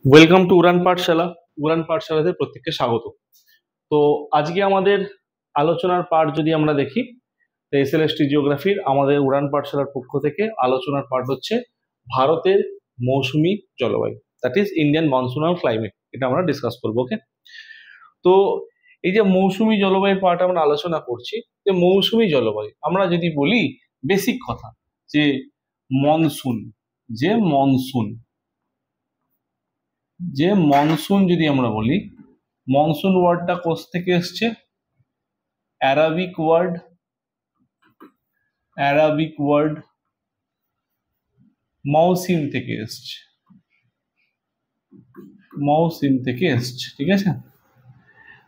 Welcome to উড়ান পাঠশালা। উড়ান পাঠশালাতে প্রত্যেককে স্বাগত। তো আজকে আমাদের আলোচনার পাঠ যদি আমরা দেখি, এসএলএসটি জিওগ্রাফির আমাদের উড়ান পাঠশালার পক্ষ থেকে আলোচনার পাঠ হচ্ছে ভারতের মৌসুমী জলবায়ু, দ্যাট ইজ ইন্ডিয়ান মনসুনাল ক্লাইমেট। এটা আমরা ডিসকাস করবো। ওকে, তো এই যে মৌসুমী জলবায়ুর পাঠ আমরা আলোচনা করছি, যে মৌসুমী জলবায়ু আমরা যদি বলি বেসিক কথা, যে মনসুন, যে মনসুন যে মনসুন যদি আমরা বলি, মনসুন ওয়ার্ডটা কোথ থেকে এসছে? অ্যারাবিক ওয়ার্ড, অ্যারাবিক ওয়ার্ড মৌসিম থেকে এসছে, মৌসিম থেকে এসছে। ঠিক আছে,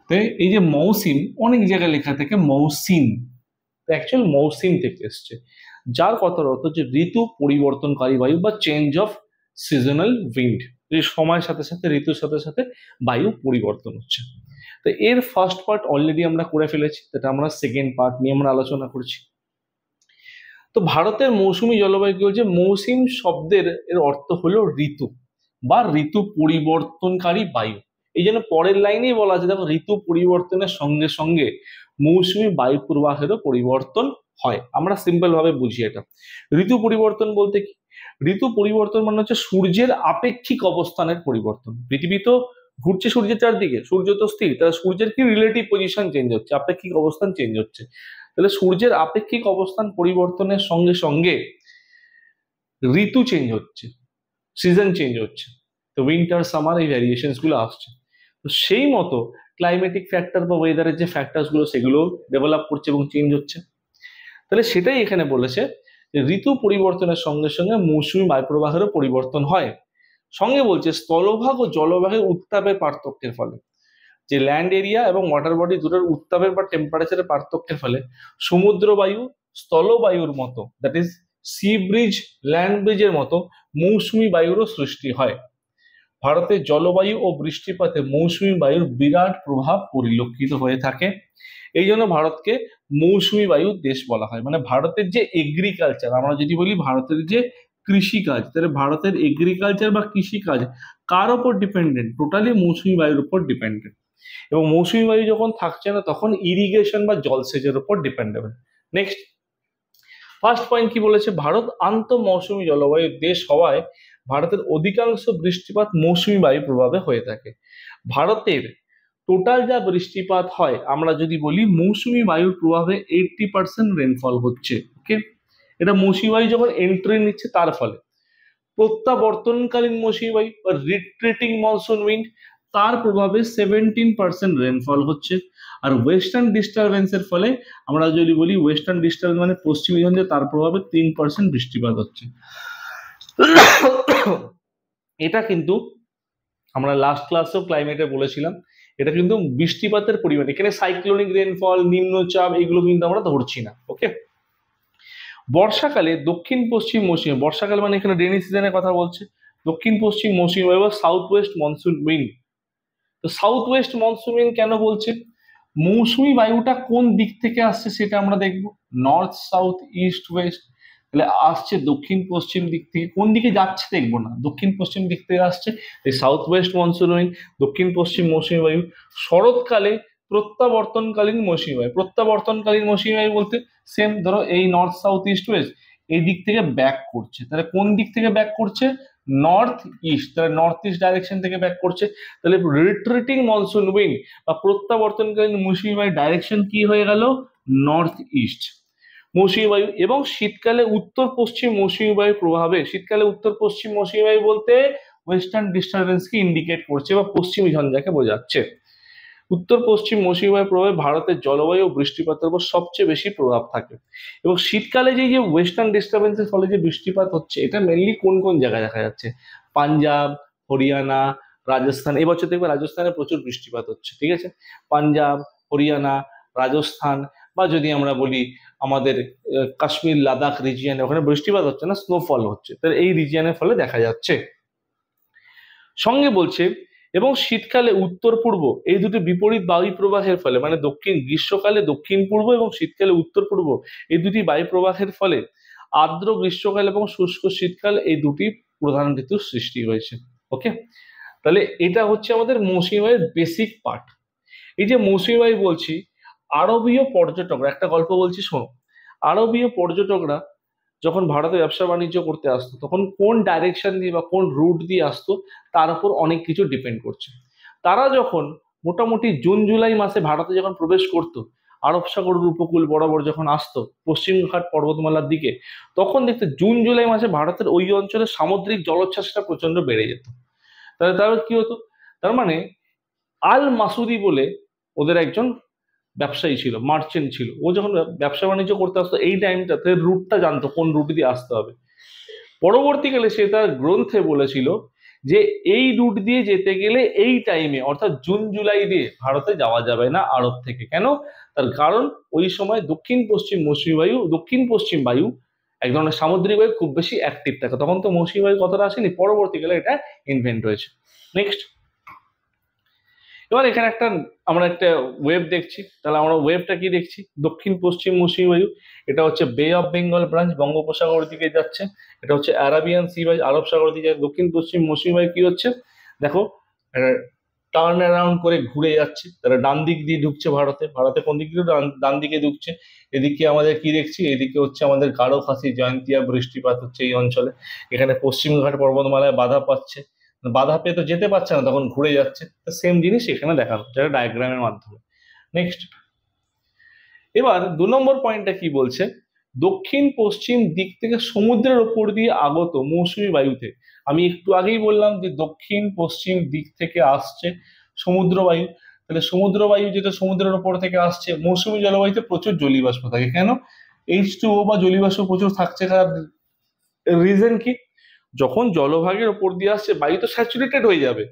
তো এই যে মৌসিম অনেক জায়গায় লেখা থাকে মৌসিম, অ্যাকচুয়াল মৌসিম থেকে এসছে, যার কথার অর্থ যে ঋতু পরিবর্তনকারী বায়ু বা চেঞ্জ অফ সিজনাল উইন্ড, যে সময়ের সাথে সাথে ঋতুর সাথে সাথে বায়ু পরিবর্তন হচ্ছে। তো এর ফার্স্ট পার্ট অলরেডি আমরা করে ফেলেছি, যেটা আমরা সেকেন্ড পার্ট নিয়ে আমরা আলোচনা করছি। তো ভারতের মৌসুমী জলবায়ু কি হচ্ছে? মৌসুম শব্দের এর অর্থ হলো ঋতু বা ঋতু পরিবর্তনকারী বায়ু। এই জন্য পরের লাইনেই বলা আছে, দেখো, ঋতু পরিবর্তনের সঙ্গে সঙ্গে মৌসুমী বায়ু প্রবাহেরও পরিবর্তন হয়। আমরা সিম্পল ভাবে বুঝি এটা। ঋতু পরিবর্তন বলতে কি? ঋতু পরিবর্তন মানে হচ্ছে সূর্যের আপেক্ষিক অবস্থানের পরিবর্তন। পৃথিবী তো ঘুরছে সূর্যের চারদিকে, সূর্য তো স্থির, তাহলে সূর্যের কি রিলেটিভ পজিশন চেঞ্জ হচ্ছে, আপেক্ষিক অবস্থান চেঞ্জ হচ্ছে। তাহলে সূর্যের আপেক্ষিক অবস্থান পরিবর্তনের সঙ্গে সঙ্গে ঋতু চেঞ্জ হচ্ছে, সিজন চেঞ্জ হচ্ছে। তো উইন্টার সামার এই ভ্যারিয়েশনস গুলো আসছে। তো সেই মতো ক্লাইমেটিক ফ্যাক্টর বা ওয়েদারের যে ফ্যাক্টরস গুলো সেগুলো ডেভেলপ করছে এবং চেঞ্জ হচ্ছে। তাহলে সেটাই এখানে বলেছে যে ঋতু পরিবর্তনের সঙ্গে সঙ্গে মৌসুমী বায়ুপ্রবাহেরও পরিবর্তন হয়। সঙ্গে বলছে স্থলভাগ ও জলভাগের উত্তাপের পার্থক্যের ফলে, যে ল্যান্ড এরিয়া এবং ওয়াটার বডি দুটোর উত্তাপের বা টেম্পারেচারের পার্থক্যের ফলে সমুদ্র বায়ু স্থলবায়ুর মতো, that is sea breeze land ব্রিজের মতো মৌসুমী বায়ুরও সৃষ্টি হয়। ভারতের জলবায়ু ও বৃষ্টিপাতে মৌসুমী বায়ুর বিরাট প্রভাব পরিলক্ষিত হয়ে থাকে। এই জন্য ভারতকে মৌসুমী বায়ুর দেশ বলা হয়। মানে ভারতের যে এগ্রিকালচার, আমরা যদি বলি ভারতের যে কৃষিকাজ, তাহলে ভারতের এগ্রিকালচার বা কৃষিকাজ কার ওপর ডিপেন্ডেন্ট? টোটালি মৌসুমী বায়ুর উপর ডিপেন্ডেন্ট। এবং মৌসুমী বায়ু যখন থাকছে না, তখন ইরিগেশন বা জলসেচের উপর ডিপেন্ডেবল। নেক্সট ফার্স্ট পয়েন্ট কি বলেছে? ভারত আন্তঃ মৌসুমী জলবায়ুর দেশ হওয়ায় ভারতের অধিকাংশ বৃষ্টিপাত মৌসুমী বায়ু প্রভাবে হয়ে থাকে। ভারতের টোটাল যা বৃষ্টিপাত হয়, আমরা যদি বলি মৌসুমী বায়ুর প্রভাবে 80% রেনফল হচ্ছে। ওকে, এটা মৌসুমী বায়ু যখন এন্ট্রি নিচ্ছে তার ফলে। প্রত্যাবর্তনকালীন মৌসুমী বায়ু বা রিট্রিটিং মনসুন উইন্ড, তার প্রভাবে 17% রেনফল হচ্ছে। আর ওয়েস্টার্ন ডিস্টারবেন্সের ফলে, আমরা যদি বলি ওয়েস্টার্ন ডিস্টারবেন্স মানে পশ্চিমী ঝঞ্ঝে, তার প্রভাবে 3% বৃষ্টিপাত হচ্ছে। এটা কিন্তু আমরা লাস্ট ক্লাসেও ক্লাইমেটে বলেছিলাম, এটা কিন্তু বৃষ্টিপাতের পরিমাণ, এখানে সাইক্লোনিক রেনফল, নিম্নচাপ, এগুলো কিন্তু আমরা ধরছি না। ওকে, বর্ষাকালে দক্ষিণ পশ্চিম মৌসুমী, বর্ষাকাল মানে এখানে রেনি সিজনের কথা বলছে, দক্ষিণ পশ্চিম মৌসুমী বায়ু বা সাউথ ওয়েস্ট মনসুন উইন্ড। তো সাউথ ওয়েস্ট মনসুন উইন্ড কেন বলছে? মৌসুমী বায়ুটা কোন দিক থেকে আসছে সেটা আমরা দেখবো, নর্থ সাউথ ইস্ট ওয়েস্ট। তাহলে আসছে দক্ষিণ পশ্চিম দিক থেকে, কোন দিকে যাচ্ছে দেখবো না, দক্ষিণ পশ্চিম দিক থেকে আসছে, এই সাউথ ওয়েস্ট মনসুন উইন্ড, দক্ষিণ পশ্চিম মৌসুমী বায়ু। শরৎকালে প্রত্যাবর্তনকালীন মৌসুমী বায়ু, প্রত্যাবর্তনকালীন মৌসুমী বায়ু বলতে সেম, ধরো এই নর্থ সাউথ ইস্ট ওয়েস্ট এই দিক থেকে ব্যাক করছে, তাহলে কোন দিক থেকে ব্যাক করছে? নর্থ ইস্ট, তাহলে নর্থ ইস্ট ডাইরেকশন থেকে ব্যাক করছে। তাহলে রিট্রিটিং মনসুন উইন্ড বা প্রত্যাবর্তনকালীন মৌসুমী বায়ুর ডাইরেকশন কি হয়ে গেল? নর্থ ইস্ট মৌসুমী বায়ু। এবং শীতকালে উত্তর পশ্চিম মৌসুমী বায়ুর প্রভাবে, শীতকালে উত্তর পশ্চিম মৌসুমী বায়ু বলতে ওয়েস্টার্ন ডিস্টারবেন্স কে ইন্ডিকেট করছে বা পশ্চিমী ঝঞ্ঝাকে বোঝাচ্ছে। উত্তর পশ্চিম মৌসুমী বায়ুর প্রভাবে ভারতের জলবায়ু ও বৃষ্টিপাতের উপর সবচেয়ে বেশি প্রভাব থাকে। এবং শীতকালে যে ওয়েস্টার্ন ডিস্টারবেন্সের ফলে যে বৃষ্টিপাত হচ্ছে, এটা মেনলি কোন কোন জায়গায় দেখা যাচ্ছে? পাঞ্জাব, হরিয়ানা, রাজস্থান। এবছর দেখবে রাজস্থানে প্রচুর বৃষ্টিপাত হচ্ছে। ঠিক আছে, পাঞ্জাব, হরিয়ানা, রাজস্থান, বা যদি আমরা বলি আমাদের কাশ্মীর লাদাখ রিজিয়নে, ওখানে বৃষ্টিপাত হচ্ছে না, স্নোফল হচ্ছে, তাহলে এই রিজিয়নের ফলে দেখা যাচ্ছে। সঙ্গে বলছে এবং শীতকালে উত্তর পূর্ব এই দুটি বিপরীত বায়ু প্রবাহের ফলে, মানে গ্রীষ্মকালে দক্ষিণ পূর্ব এবং শীতকালে উত্তর পূর্ব এই দুটি বায়ু প্রবাহের ফলে আর্দ্র গ্রীষ্মকাল এবং শুষ্ক শীতকাল এই দুটি প্রধান ঋতুর সৃষ্টি হয়েছে। ওকে, তাহলে এটা হচ্ছে আমাদের মৌসুমী বায়ুর বেসিক পার্ট। এই যে মৌসুমী বায়ু বলছি, আরবীয় পর্যটকরা, একটা গল্প বলছি শোনো। আরবীয় পর্যটকরা যখন ভারতে ব্যবসা বাণিজ্য করতে আসতো, তখন কোন ডাইরেকশন দিয়ে বা কোন রুট দিয়ে আসতো তার উপর অনেক কিছু ডিপেন্ড করছে। তারা যখন মোটামুটি জুন জুলাই মাসে ভারতে যখন প্রবেশ করতো, আরব সাগরের উপকূল বরাবর যখন আসতো পশ্চিমঘাট পর্বতমালার দিকে, তখন দেখতে জুন জুলাই মাসে ভারতের ওই অঞ্চলে সামুদ্রিক জলোচ্ছ্বাসটা প্রচন্ড বেড়ে যেত। তাহলে তার কি হতো, তার মানে আল মাসুদি বলে ওদের একজন ব্যবসায়ী ছিল, মার্চেন্ট ছিল, ও যখন ব্যবসা বাণিজ্য করতে আসতো এই টাইমটাতে রুটটা জানতো কোন রুট দিয়ে আসতে হবে। পরবর্তীকালে সে তার গ্রন্থে বলেছিল যে এই রুট দিয়ে যেতে গেলে এই টাইমে অর্থাৎ জুন জুলাই দিয়ে ভারতে যাওয়া যাবে না আরব থেকে। কেন? তার কারণ ওই সময় দক্ষিণ পশ্চিম মৌসুমী বায়ু, দক্ষিণ পশ্চিম বায়ু এক ধরনের সামুদ্রিক বায়ু খুব বেশি অ্যাক্টিভ থাকে। তখন তো মৌসুমী বায়ু কথাটা আসেনি, পরবর্তীকালে এটা ইনভেন্ট হয়েছে। নেক্সট, এবার এখানে আমরা একটা ওয়েভ দেখছি। তাহলে আমরা ওয়েভটা কি দেখছি? দক্ষিণ পশ্চিম মৌসুমী বায়ু, এটা হচ্ছে বে অফ বেঙ্গল ব্রাঞ্চ, বঙ্গোপসাগর দিকে যাচ্ছে। এটা হচ্ছে আরাবিয়ান সি বাই, আরব সাগর দিকে। দক্ষিণ পশ্চিম মৌসুমী বায়ু কি হচ্ছে দেখো, টার্ন অ্যারাউন্ড করে ঘুরে যাচ্ছে, তারা ডান দিক দিয়ে ঢুকছে ভারতে। ভারতে কোন দিক দিয়ে? ডান দিকে ঢুকছে। এদিকে আমাদের কি দেখছি? এদিকে হচ্ছে আমাদের গারো খাসি জয়ন্তিয়া বৃষ্টিপাত হচ্ছে এই অঞ্চলে। এখানে পশ্চিমঘাট পর্বতমালায় বাধা পাচ্ছে, বাধা পেয়ে তো যেতে পারছে না, তখন ঘুরে যাচ্ছে। সেম জিনিস এখানে দেখানো, যেটা ডায়াগ্রামের মাধ্যমে। নেক্সট, এবার 2 নম্বর পয়েন্টটা কি বলছে? দক্ষিণ পশ্চিম দিক থেকে সমুদ্রের ওপর দিয়ে আগত মৌসুমী বায়ুতে, আমি একটু আগেই বললাম যে দক্ষিণ পশ্চিম দিক থেকে আসছে সমুদ্র বায়ু। তাহলে সমুদ্র বায়ু যেটা সমুদ্রের ওপর থেকে আসছে, মৌসুমী জলবায়ুতে প্রচুর জলীয়বাষ্প থাকে। কেন? H2O বা জলীয়বাষ্প প্রচুর থাকছে। তার রিজন কি? যখন জলভাগের ওপর দিয়ে আসছে বায়ু তো স্যাচুরেটেড হয়ে যাবে,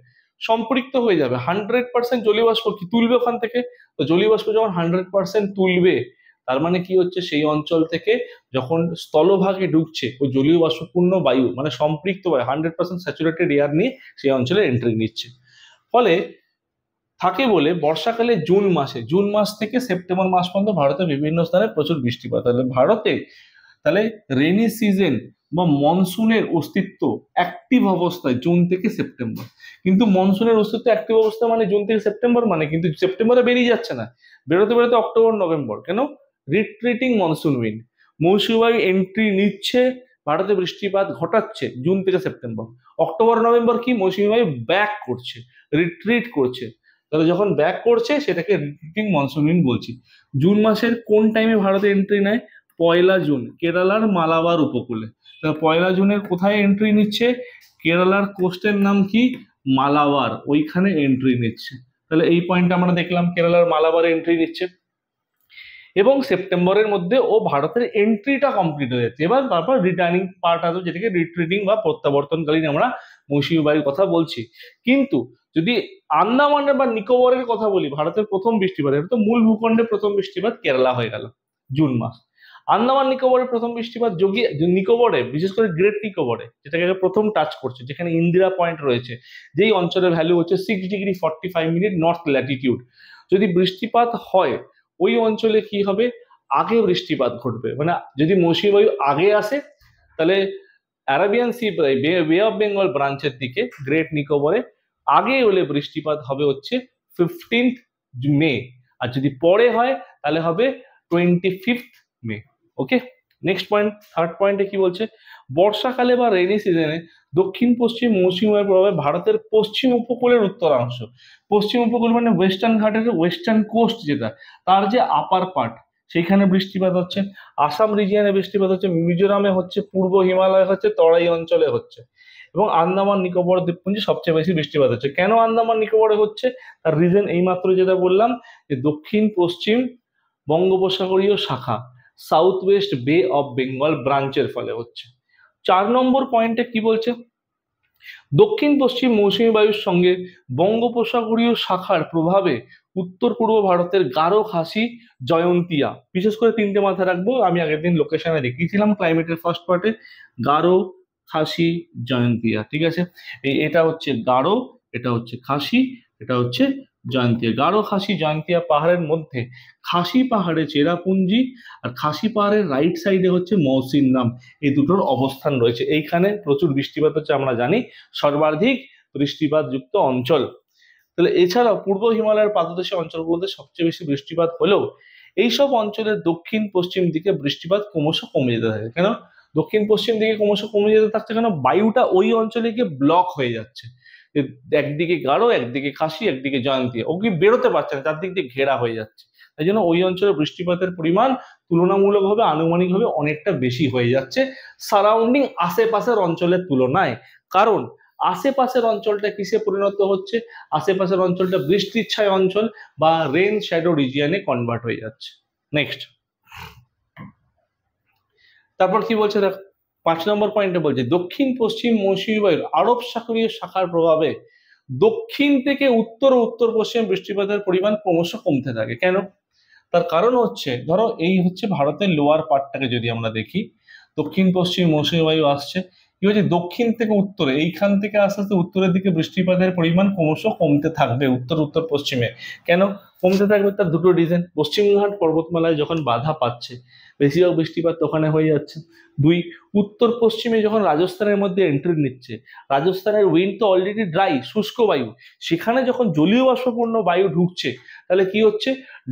সম্পৃক্ত হয়ে যাবে, 100% জলীয়বাষ্প কি তুলবে ওখান থেকে। তো জলীয়বাষ্প যখন 100% তুলবে, তার মানে কি হচ্ছে, সেই অঞ্চল থেকে যখন স্থলভাগে ঢুকছে ওই জলীয় বাষ্পপূর্ণ বায়ু, মানে সম্পৃক্ত বায়ু 100% স্যাচুরেটেড এয়ার নিয়ে সেই অঞ্চলে এন্ট্রি নিচ্ছে। ফলে থাকে বলে বর্ষাকালে জুন মাস থেকে সেপ্টেম্বর মাস পর্যন্ত ভারতের বিভিন্ন স্থানে প্রচুর বৃষ্টিপাত। তাহলে ভারতে তাহলে রেনি সিজন বা মনসুনের অস্তিত্ব অ্যাক্টিভ অবস্থায় জুন থেকে সেপ্টেম্বর। কিন্তু মনসুনের অস্তিত্ব অ্যাক্টিভ অবস্থা মানে জুন থেকে সেপ্টেম্বর, মানে কিন্তু সেপ্টেম্বরে বেরিয়ে যাচ্ছে না, বেরোতে বেরোতে অক্টোবর নভেম্বর। কেন? রিট্রিটিং মনসুন উইন্ড, মৌসুমী বায়ু এন্ট্রি নিচ্ছে, ভারতে বৃষ্টিপাত ঘটাচ্ছে জুন থেকে সেপ্টেম্বর। অক্টোবর নভেম্বর কি? মৌসুমী বায়ু ব্যাক করছে, রিট্রিট করছে। তাহলে যখন ব্যাক করছে সেটাকে রিট্রিটিং মনসুন উইন্ড বলছি। জুন মাসের কোন টাইমে ভারতে এন্ট্রি নেয়? 1 জুন, কেরালার মালাবার উপকূলে। তাহলে 1 জুনের কোথায় এন্ট্রি নিচ্ছে? কেরালার কোস্টের নাম কি? মালাবার, ওইখানে এন্ট্রি নিচ্ছে। তাহলে এই পয়েন্টটা আমরা দেখলাম, কেরালার মালাবারে এন্ট্রি নিচ্ছে এবং সেপ্টেম্বরের মধ্যে ও ভারতের এন্ট্রিটা কমপ্লিট হয়ে যাচ্ছে। এবার তারপর রিটার্নিং পার্ট আছে, যেটাকে রিট্রিটিং বা প্রত্যাবর্তনকালীন আমরা মৌসুমী বায়ুর কথা বলছি। কিন্তু যদি আন্দামানের বা নিকোবরের কথা বলি, ভারতের প্রথম বৃষ্টিপাত, এটা তো মূল ভূখণ্ডে প্রথম বৃষ্টিপাত কেরালা হয়ে গেল জুন মাস। আন্দামান নিকোবরের প্রথম বৃষ্টিপাত নিকোবরে, বিশেষ করে গ্রেট নিকোবরে, যেটাকে প্রথম টাচ করছে, যেখানে ইন্দিরা পয়েন্ট রয়েছে, যেই অঞ্চলের ভ্যালু হচ্ছে 6°45' নর্থ ল্যাটিটিউড। যদি বৃষ্টিপাত হয় ওই অঞ্চলে কি হবে? আগে বৃষ্টিপাত ঘটবে। মানে যদি মৌসুমী বায়ু আগে আসে, তাহলে আরাবিয়ান সি, বে অফ বেঙ্গল ব্রাঞ্চের দিকে গ্রেট নিকোবরে আগে হলে বৃষ্টিপাত হবে হচ্ছে 15th মে, আর যদি পরে হয় তাহলে হবে 25th মে। ওকে, নেক্সট পয়েন্ট, থার্ড পয়েন্টে কি বলছে? বর্ষাকালে বা রেনি সিজনে দক্ষিণ পশ্চিম মৌসুমী বায়ুর প্রভাবে ভারতের পশ্চিম উপকূলের উত্তরাংশ, পশ্চিম উপকূল মানে ওয়েস্টার্ন ঘাটের ওয়েস্টার্ন কোস্ট যেটা, তার যে আপার পার্ট, সেইখানে বৃষ্টিপাত হচ্ছে। আসাম রিজিয়নে বৃষ্টিপাত হচ্ছে, মিজোরামে হচ্ছে, পূর্ব হিমালয় হচ্ছে, তরাই অঞ্চলে হচ্ছে, এবং আন্দামান নিকোবর দ্বীপপুঞ্জে সবচেয়ে বেশি বৃষ্টিপাত হচ্ছে। কেন আন্দামান নিকোবরে হচ্ছে? তার রিজন এইমাত্র যেটা বললাম, যে দক্ষিণ পশ্চিম বঙ্গোপসাগরীয় শাখা, সাউথ ওয়েস্ট বে অফ বেঙ্গল ব্রাঞ্চের ফলে হচ্ছে। 4 নম্বর পয়েন্টে কি বলছে? দক্ষিণ পশ্চিম মৌসুমী বায়ুর সঙ্গে বঙ্গোপসাগরীয় শাখার প্রভাবে উত্তর পূর্ব ভারতের গারো খাসি জয়ন্তিয়া, বিশেষ করে 3টে মাথায় রাখবো, আমি আগের দিন লোকেশনে দেখিয়েছিলাম ক্লাইমেটের ফার্স্ট পার্টে, গারো খাসি জয়ন্তিয়া। ঠিক আছে, এটা হচ্ছে গারো, এটা হচ্ছে খাসি, এটা হচ্ছে জয়ন্তিয়া। গারো খাসি জয়ন্তিয়া পাহাড়ের মধ্যে খাসি পাহাড়ে চেরাপুঞ্জি, আর খাসি পাহাড়ের রাইট সাইডে হচ্ছে মৌসিনরাম, এই দুটোর অবস্থান রয়েছে। এইখানে প্রচুর বৃষ্টিপাত হচ্ছে আমরা জানি, সর্বাধিক বৃষ্টিপাত যুক্ত অঞ্চল। তাহলে এছাড়াও পূর্ব হিমালয়ের পাদদেশীয় অঞ্চলগুলোতে সবচেয়ে বেশি বৃষ্টিপাত হলেও এইসব অঞ্চলের দক্ষিণ পশ্চিম দিকে বৃষ্টিপাত ক্রমশ কমে যেতে থাকে। কেন দক্ষিণ পশ্চিম দিকে ক্রমশ কমে যেতে থাকছে? কেন বায়ুটা ওই অঞ্চলে গিয়ে ব্লক হয়ে যাচ্ছে। একদিকে গাঢ়, একদিকে খাসি, একদিকে জয়ন্তী, ও কি বেরোতে পারছে না, চারদিক দিয়ে ঘেরা হয়ে যাচ্ছে। তাই জন্য ওই অঞ্চলে বৃষ্টিপাতের পরিমাণ তুলনামূলকভাবে আনুমানিকভাবে অনেকটা বেশি হয়ে যাচ্ছে সারাউন্ডিং আশেপাশের অঞ্চলের তুলনায়। কারণ আশেপাশের অঞ্চলটা কিসে পরিণত হচ্ছে? আশেপাশের অঞ্চলটা বৃষ্টির ছায় অঞ্চল বা রেন শ্যাডো রিজিয়নে কনভার্ট হয়ে যাচ্ছে। নেক্সট, তারপর কি বলছে দেখ, 5 নম্বর পয়েন্টে বলছে দক্ষিণ পশ্চিম মৌসুমী বায়ুর আরব সাগরীয় শাখার প্রভাবে দক্ষিণ থেকে উত্তর ও উত্তর পশ্চিম বৃষ্টিপাতের পরিমাণ ক্রমশ কমতে থাকে। কেন? তার কারণ হচ্ছে, ধরো এই হচ্ছে ভারতের লোয়ার পার্টটাকে যদি আমরা দেখি, দক্ষিণ পশ্চিম মৌসুমী বায়ু আসছে, কি হচ্ছে দক্ষিণ থেকে উত্তরে, এইখান থেকে আস্তে আস্তে উত্তরের দিকে বৃষ্টিপাতের পরিমাণ ক্রমশ কমতে থাকবে উত্তর উত্তর পশ্চিমে। কেন কমতে থাকবে? তার দুটো রিজন। পশ্চিমঘাট পর্বতমালায় যখন বাধা পাচ্ছে বেশিরভাগ বৃষ্টিপাত ওখানে হয়ে যাচ্ছে। 2, উত্তর পশ্চিমে যখন রাজস্থানের মধ্যে এন্ট্রি নিচ্ছে, রাজস্থানের উইন্ড তো অলরেডি ড্রাই, শুষ্ক বায়ু, সেখানে যখন জলীয় বাষ্পপূর্ণ বায়ু ঢুকছে, তাহলে কি হচ্ছে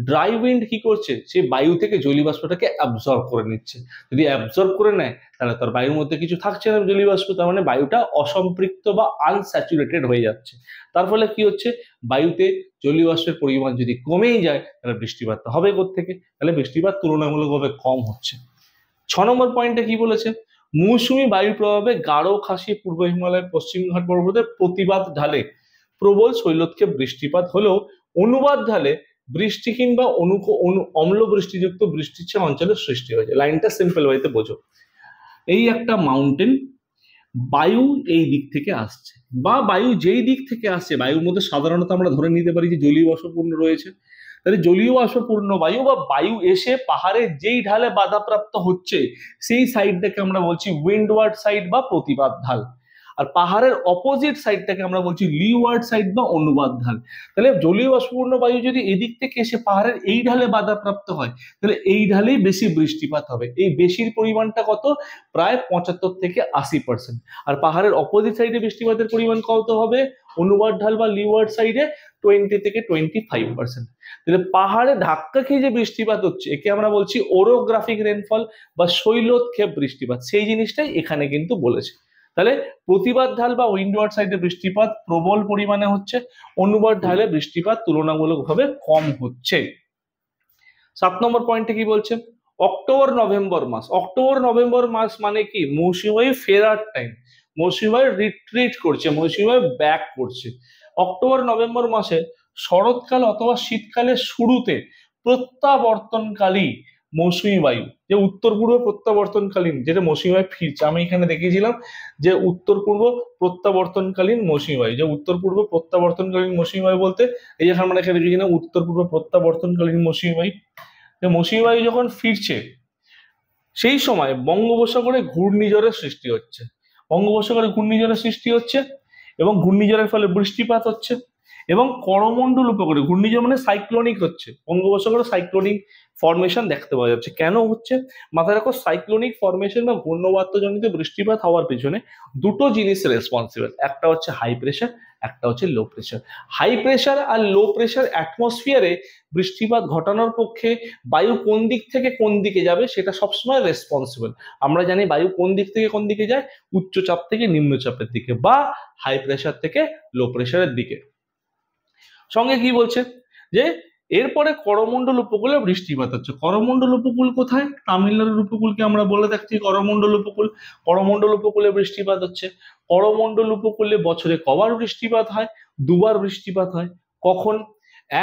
ড্রাই উইন্ড কি করছে, সে বায়ু থেকে জলীয় বাষ্পটাকে অ্যাবজর্ব করে নিচ্ছে। যদি অ্যাবজর্ব করে নেয় তাহলে তার বায়ুর মধ্যে কিছু থাকছে না জলীয় বাষ্প, তার মানে বায়ুটা অসম্পৃক্ত বা আনস্যাচুরেটেড হয়ে যাচ্ছে। তার ফলে কি হচ্ছে বায়ুতে জলীয় বাষ্পের পরিমাণ যদি কমেই যায় তাহলে বৃষ্টিপাত হবে কোত্থেকে? তাহলে বৃষ্টিপাত তুলনামূলকভাবে কম হচ্ছে। 6 নম্বর পয়েন্টে কি বলেছে, মৌসুমী বায়ুর প্রভাবে গাঢ় খাসি পূর্ব হিমালয়ের পশ্চিমঘাট পর্বতের প্রতিবাদ ঢালে প্রবল শৈলক্ষেপ বৃষ্টিপাত হলেও অনুবাদ ঢালে বৃষ্টি কিংবা অম্ল বৃষ্টিযুক্ত বৃষ্টিচ্ছন্ন অঞ্চলের সৃষ্টি হয়েছে। লাইনটা সিম্পল ওয়েতে বোঝো, এই একটা মাউন্টেন, বায়ু এই দিক থেকে আসছে, বা বায়ু যেই দিক থেকে আসছে, বায়ুর মধ্যে সাধারণত আমরা ধরে নিতে পারি যে জলীয় বাষ্পপূর্ণ রয়েছে, তাহলে জলীয় বাষ্পপূর্ণ বায়ু বা বায়ু এসে পাহাড়ের যেই ঢালে বাধাপ্রাপ্ত হচ্ছে সেই সাইডটাকে আমরা বলছি উইন্ডওয়ার্ড সাইড বা প্রতিবাদ ঢাল, আর পাহাড়ের অপোজিট সাইডটাকে আমরা বলছি লিওয়ার্ড সাইড বা অনুবাদ ঢাল। তাহলে জলীয় বাষ্পপূর্ণ বায়ু যদি এদিক থেকে এসে পাহাড়ের এই ঢালে বাধাপ্রাপ্ত হয় তাহলে এই ঢালেই বেশি বৃষ্টিপাত হবে। এই বেশির পরিমাণটা কত? প্রায় 75 থেকে 80%। আর পাহাড়ের অপোজিট সাইডে বৃষ্টিপাতের পরিমাণ কত হবে? অনুবাদ ঢাল বা লিওয়ার্ড সাইডে 20 থেকে 25%। তাহলে পাহাড়ে ধাক্কা খেয়ে যে বৃষ্টিপাত হচ্ছে একে আমরা বলছি ওরোগ্রাফিক রেনফল বা শৈলোৎক্ষেপ বৃষ্টিপাত, সেই জিনিসটাই এখানে কিন্তু বলেছে। তাহলে প্রতিবাদ ঢাল বা উইন্ডওয়ার্ড সাইডে বৃষ্টিপাত প্রবল পরিমাণে হচ্ছে, অনুবাদ ঢালে বৃষ্টিপাত তুলনামূলকভাবে কম হচ্ছে। 7 নম্বর পয়েন্টে কি বলছে, অক্টোবর নভেম্বর মাস, অক্টোবর নভেম্বর মাস মানে কি মৌসুমী বায়ু ফেরার টাইম, মৌসুমী বায়ু রিট্রিট করছে, মৌসুমী বায়ু ব্যাক করছে। অক্টোবর নভেম্বর মাসে শরৎকাল অথবা শীতকালের শুরুতে প্রত্যাবর্তনকালী মৌসুমী বায়ু, যে উত্তর পূর্ব প্রত্যাবর্তনকালীন যেটা মৌসুমী বায়ু ফিরছে, আমি এখানে দেখিয়েছিলাম যে উত্তর পূর্ব প্রত্যাবর্তনকালীন মৌসুমী বায়ু, যে উত্তর পূর্ব প্রত্যাবর্তনকালীন মৌসুমী বায়ু বলতে এই যে আমরা এখানে দেখেছিলাম উত্তর পূর্ব প্রত্যাবর্তনকালীন মৌসুমী বায়ু, মৌসুমী বায়ু যখন ফিরছে সেই সময় বঙ্গোপসাগরে ঘূর্ণিঝড়ের সৃষ্টি হচ্ছে, বঙ্গোপসাগরে ঘূর্ণিঝড়ের সৃষ্টি হচ্ছে এবং ঘূর্ণিঝড়ের ফলে বৃষ্টিপাত হচ্ছে এবং করমণ্ডল উপকূলে, ঘূর্ণিঝড় মানে সাইক্লোনিক হচ্ছে, বঙ্গোপসাগরে সাইক্লোনিক ফরমেশন দেখতে পাওয়া যাচ্ছে। কেন হচ্ছে মাথায় রাখো, সাইক্লোনিক ফরমেশন বা ঘূর্ণবাত্যজনিত বৃষ্টিপাত হওয়ার পিছনে দুটো জিনিস রেসপন্সিবল, একটা হচ্ছে হাই প্রেশার, একটা হচ্ছে লো প্রেশার। হাই প্রেশার আর লো প্রেশার অ্যাটমসফিয়ারে বৃষ্টিপাত ঘটানোর পক্ষে বায়ু কোন দিক থেকে কোন দিকে যাবে সেটা সবসময় রেসপন্সিবল। আমরা জানি বায়ু কোন দিক থেকে কোন দিকে যায়, উচ্চচাপ থেকে নিম্নচাপের দিকে বা হাই প্রেশার থেকে লো প্রেশারের দিকে। সঙ্গে কি বলছে যে এরপরে করমণ্ডল উপকূলে বৃষ্টিপাত হচ্ছে। করমণ্ডল উপকূল কোথায়? তামিলনাড়ুর উপকূলকে আমরা বলে থাকছি করমণ্ডল উপকূল। করমণ্ডল উপকূলে বৃষ্টিপাত হচ্ছে। করমণ্ডল উপকূলে বছরে কবার বৃষ্টিপাত হয়? 2 বার বৃষ্টিপাত হয়। কখন?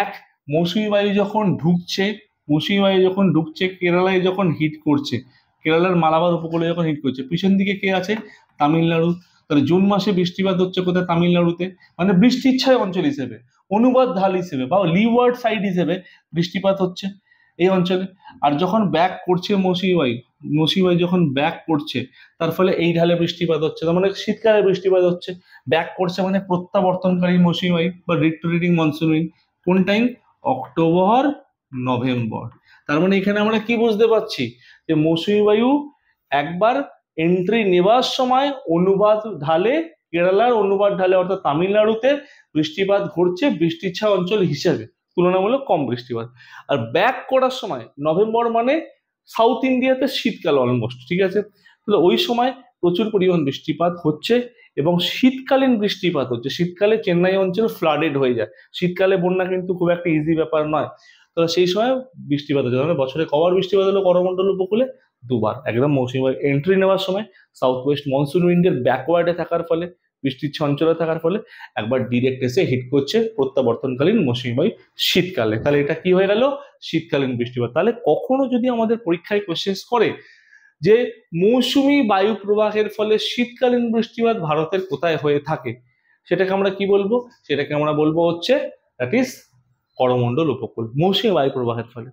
এক, মৌসুমী বায়ু যখন ঢুকছে, মৌসুমী বায়ু যখন ঢুকছে কেরালায় যখন হিট করছে, কেরালার মালাবার উপকূলে যখন হিট করছে, পিছন দিকে কে আছে? তামিলনাড়ু। তাহলে জুন মাসে বৃষ্টিপাত হচ্ছে কোথায়? তামিলনাড়ুতে, মানে বৃষ্টির ছায় অঞ্চল হিসেবে, অনুবাদ ঢাল হিসেবে বা লিওয়ার্ড সাইড হিসেবে বৃষ্টিপাত হচ্ছে এই অঞ্চলে। আর যখন ব্যাক করছে মৌসুমী বায়ু, মৌসুমী বায়ু যখন ব্যাক করছে তার ফলে এই ঢালে বৃষ্টিপাত হচ্ছে, তার মানে শীতকালে বৃষ্টিপাত হচ্ছে। ব্যাক করছে মানে প্রত্যাবর্তনকারী মৌসুমী বায়ু বা রিট্রিটিং মনসুন উইন্ড। কোন টাইম? October November. তার মানে এখানে আমরা কি বুঝতে পারছি যে মৌসুমী বায়ু একবার এন্ট্রি নেওয়ার সময় অনুবাদ ঢালে কেরালার অনুবাদ ঢালে অর্থাৎ তামিলনাড়ুতে বৃষ্টিপাত ঘটছে বৃষ্টির ছায়া অঞ্চল হিসেবে, তুলনামূলক কম বৃষ্টিপাত। আর ব্যাক করার সময় নভেম্বর মানে সাউথ ইন্ডিয়াতে শীতকাল অলমোস্ট, ঠিক আছে, তাহলে ওই সময় প্রচুর পরিমাণ বৃষ্টিপাত হচ্ছে এবং শীতকালীন বৃষ্টিপাত হচ্ছে। শীতকালে চেন্নাই অঞ্চল ফ্লাডেড হয়ে যায়, শীতকালে বন্যা কিন্তু খুব একটা ইজি ব্যাপার নয়, তাহলে সেই সময় বৃষ্টিপাত হচ্ছে। মানে বছরে কবার বৃষ্টিপাত হলো করমণ্ডল উপকূলে? দুবার। একদম মৌসুমী বায়ু এন্ট্রি নেওয়ার সময় সাউথ ওয়েস্ট মনসুন উইন্ডের ব্যাকওয়ার্ডে থাকার ফলে, বৃষ্টির অঞ্চলে থাকার ফলে, একবার ডিরেক্ট এসে হিট করছে প্রত্যাবর্তনকালীন মৌসুমী বায়ু শীতকালে। তাহলে এটা কি হয়ে গেল? শীতকালীন বৃষ্টিপাত। তাহলে কখনো যদি আমাদের পরীক্ষায় কোশ্চেন করে যে মৌসুমী বায়ু প্রবাহের ফলে শীতকালীন বৃষ্টিপাত ভারতের কোথায় হয়ে থাকে, সেটাকে আমরা কি বলবো? সেটাকে আমরা বলবো হচ্ছে দ্যাট ইজ করমণ্ডল উপকূল, মৌসুমী বায়ু প্রবাহের ফলে।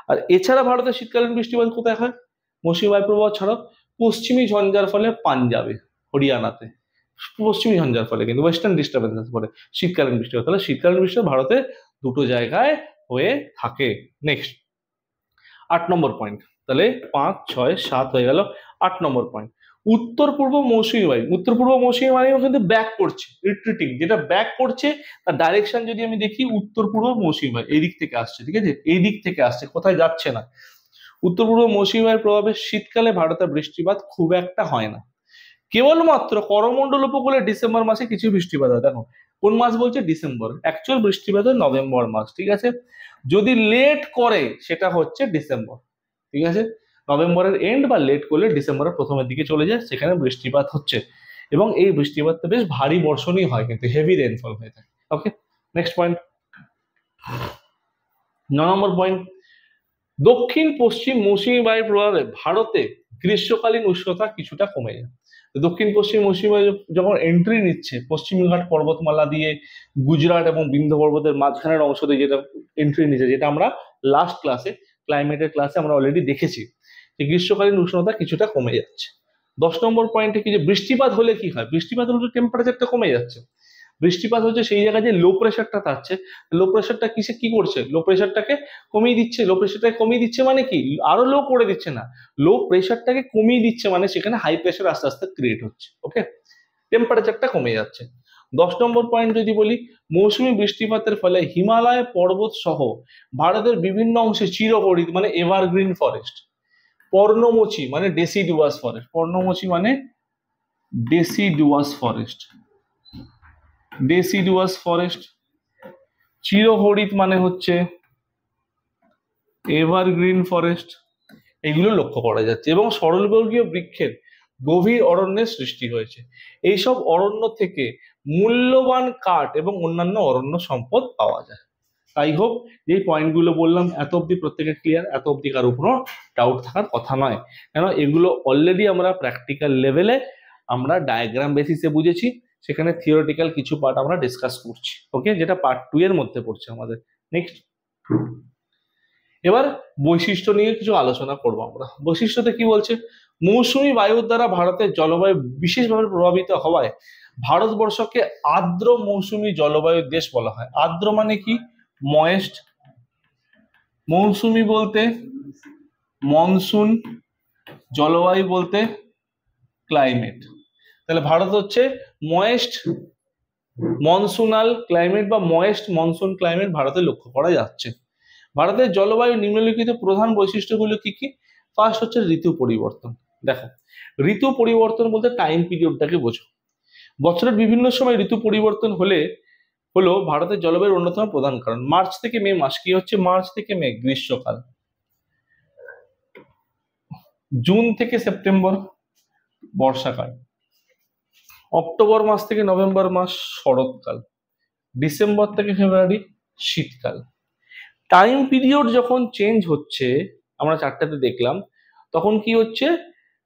আর এছাড়া ভারতের শীতকালীন বৃষ্টিপাত কোথায় হয় মৌসুমী বায়ু প্রবাহ ছাড়াও? পশ্চিমী ঝঞ্ঝার ফলে পাঞ্জাবে, হরিয়ানাতে, পশ্চিমী ঝঞ্ঝার ফলে কিন্তু ওয়েস্টার্ন ডিস্টার্বেন্সের ফলে শীতকালীন বৃষ্টিপাত। তাহলে শীতকালীন বৃষ্টিপাত ভারতে দুটো জায়গায় হয়ে থাকে। নেক্সট 8 নম্বর পয়েন্ট। তাহলে 5, 6, 7 হয়ে গেল। 8 নম্বর পয়েন্ট, উত্তর পূর্ব মৌসুমী বায়ু। উত্তর পূর্ব মৌসুমী বায়ু কিন্তু ব্যাক করছে, রিট্রিটিং, যেটা ব্যাক করছে তার ডাইরেকশন যদি আমি দেখি উত্তর পূর্ব মৌসুমী বায়ু এই দিক থেকে আসছে, ঠিক আছে, এই দিক থেকে আসছে, কোথায় যাচ্ছে না। উত্তর পূর্ব মৌসুমী বায়ুর প্রভাবে শীতকালে ভারতে বৃষ্টিপাত খুব একটা হয় না, কেবলমাত্র করমণ্ডল উপকূলে ডিসেম্বর মাসে কিছু বৃষ্টিপাত হয়। দেখো কোন মাস বলছে? ডিসেম্বর। অ্যাকচুয়াল বৃষ্টিপাত হয় নভেম্বর মাস, ঠিক আছে, যদি লেট করে সেটা হচ্ছে ডিসেম্বর, ঠিক আছে, নভেম্বরের এন্ড বা লেট করলে ডিসেম্বরের প্রথমের দিকে চলে যায়, সেখানে বৃষ্টিপাত হচ্ছে এবং এই বৃষ্টিপাতটা বেশ ভারী বর্ষণই হয়, কিন্তু হেভি রেনফল হয়ে থাকে। ওকে, নেক্সট পয়েন্ট, 9 নম্বর পয়েন্ট, দক্ষিণ পশ্চিম মৌসুমী বায়ুর প্রভাবে ভারতে গ্রীষ্মকালীন উষ্ণতা কিছুটা কমে যায়। দক্ষিণ পশ্চিম মৌসুমী বায়ু যখন এন্ট্রি নিচ্ছে পশ্চিমঘাট পর্বতমালা দিয়ে, গুজরাট এবং বিন্ধ্য পর্বতের মাঝখানের অংশ দিয়ে যেটা এন্ট্রি নিচ্ছে, যেটা আমরা লাস্ট ক্লাসে ক্লাইমেটের ক্লাসে আমরা অলরেডি দেখেছি যে গ্রীষ্মকালীন উষ্ণতা কিছুটা কমে যাচ্ছে। 10 নম্বর পয়েন্টে কি, যে বৃষ্টিপাত হলে কি হয়? বৃষ্টিপাত হলে তো টেম্পারেচারটা কমে যাচ্ছে। বৃষ্টিপাত হচ্ছে সেই জায়গায় যে লো প্রেশারটা থাকছে, লো প্রেশারটা কিসে কি করছে? লো প্রেশারটাকে কমিয়ে দিচ্ছে। লো প্রেশারটাকে কমিয়ে দিচ্ছে মানে কি? আরো লো করে দিচ্ছে না, লো প্রেশারটাকে কমিয়ে দিচ্ছে, মানে সেখানে হাই প্রেশার আস্তে আস্তে ক্রিয়েট হচ্ছে। ওকে, টেম্পারেচারটা কমে যাচ্ছে। 10 নম্বর পয়েন্ট যদি বলি, মৌসুমী বৃষ্টিপাতের ফলে হিমালয় পর্বত সহ ভারতের বিভিন্ন অংশে চিরহরিৎ মানে এভারগ্রিন ফরেস্ট, পর্ণমোচী মানে ডেসিডুয়াস ফরেস্ট, পর্ণমোচী মানে ডেসিডুয়াস ফরেস্ট, ডেসিডুয়াস ফরেস্ট, চিরহরিৎ মানে হচ্ছে এভারগ্রিন ফরেস্ট, এগুলো লক্ষ্য করা যাচ্ছে এবং সরলবর্গীয় বৃক্ষের গভীর অরণ্যের সৃষ্টি হয়েছে। এইসব অরণ্য থেকে মূল্যবান কাঠ এবং অন্যান্য অরণ্য সম্পদ পাওয়া যায়। তাই হোক, যে পয়েন্টগুলো বললাম এত অব্দি প্রত্যেকের ক্লিয়ার, এত অব্দি কারো কোনো ডাউট থাকার কথা নয়, কেন এগুলো অলরেডি আমরা প্র্যাকটিক্যাল লেভেলে আমরা ডায়াগ্রাম বেসিসে বুঝেছি, সেখানে থিওরিটিক্যাল কিছু পার্ট আমরা ডিসকাস করছি। ওকে, যেটা পার্ট 2 এর মধ্যে পড়ছে আমাদের। নেক্সট, এবার বৈশিষ্ট্য নিয়ে কিছু আলোচনা করবো আমরা। বৈশিষ্ট্যতে কি বলছে? মৌসুমী বায়ুর দ্বারা ভারতের জলবায়ু বিশেষভাবে প্রভাবিত হওয়ায় ভারতবর্ষকে আর্দ্র মৌসুমী জলবায়ুর দেশ বলা হয়। আর্দ্র মানে কি? ময়েস্ট, মৌসুমী বলতে মনসুন, জলবায়ু বলতে ক্লাইমেট। তাহলে ভারত হচ্ছে ময়েস্ট মনসুনাল ক্লাইমেট বা ময়েস্ট মনসুন ক্লাইমেট ভারতে লক্ষ্য করা যাচ্ছে। ভারতের জলবায়ু নিম্নলিখিত প্রধান বৈশিষ্ট্যগুলো কি কি? ফার্স্ট হচ্ছে ঋতু পরিবর্তন। দেখো, ঋতু পরিবর্তন বলতে টাইম পিরিয়ডটাকে বোঝো। বছরের বিভিন্ন সময় ঋতু পরিবর্তন হলো ভারতের জলবায়ুর অন্যতম প্রধান কারণ। মার্চ থেকে মে মাস কি হচ্ছে? মার্চ থেকে মে গ্রীষ্মকাল, জুন থেকে সেপ্টেম্বর বর্ষাকাল, অক্টোবর মাস থেকে নভেম্বর মাস শরৎকাল, ডিসেম্বর থেকে ফেব্রুয়ারি শীতকাল। টাইম পিরিয়ড যখন চেঞ্জ হচ্ছে, আমরা চারটাতে দেখলাম, তখন কি হচ্ছে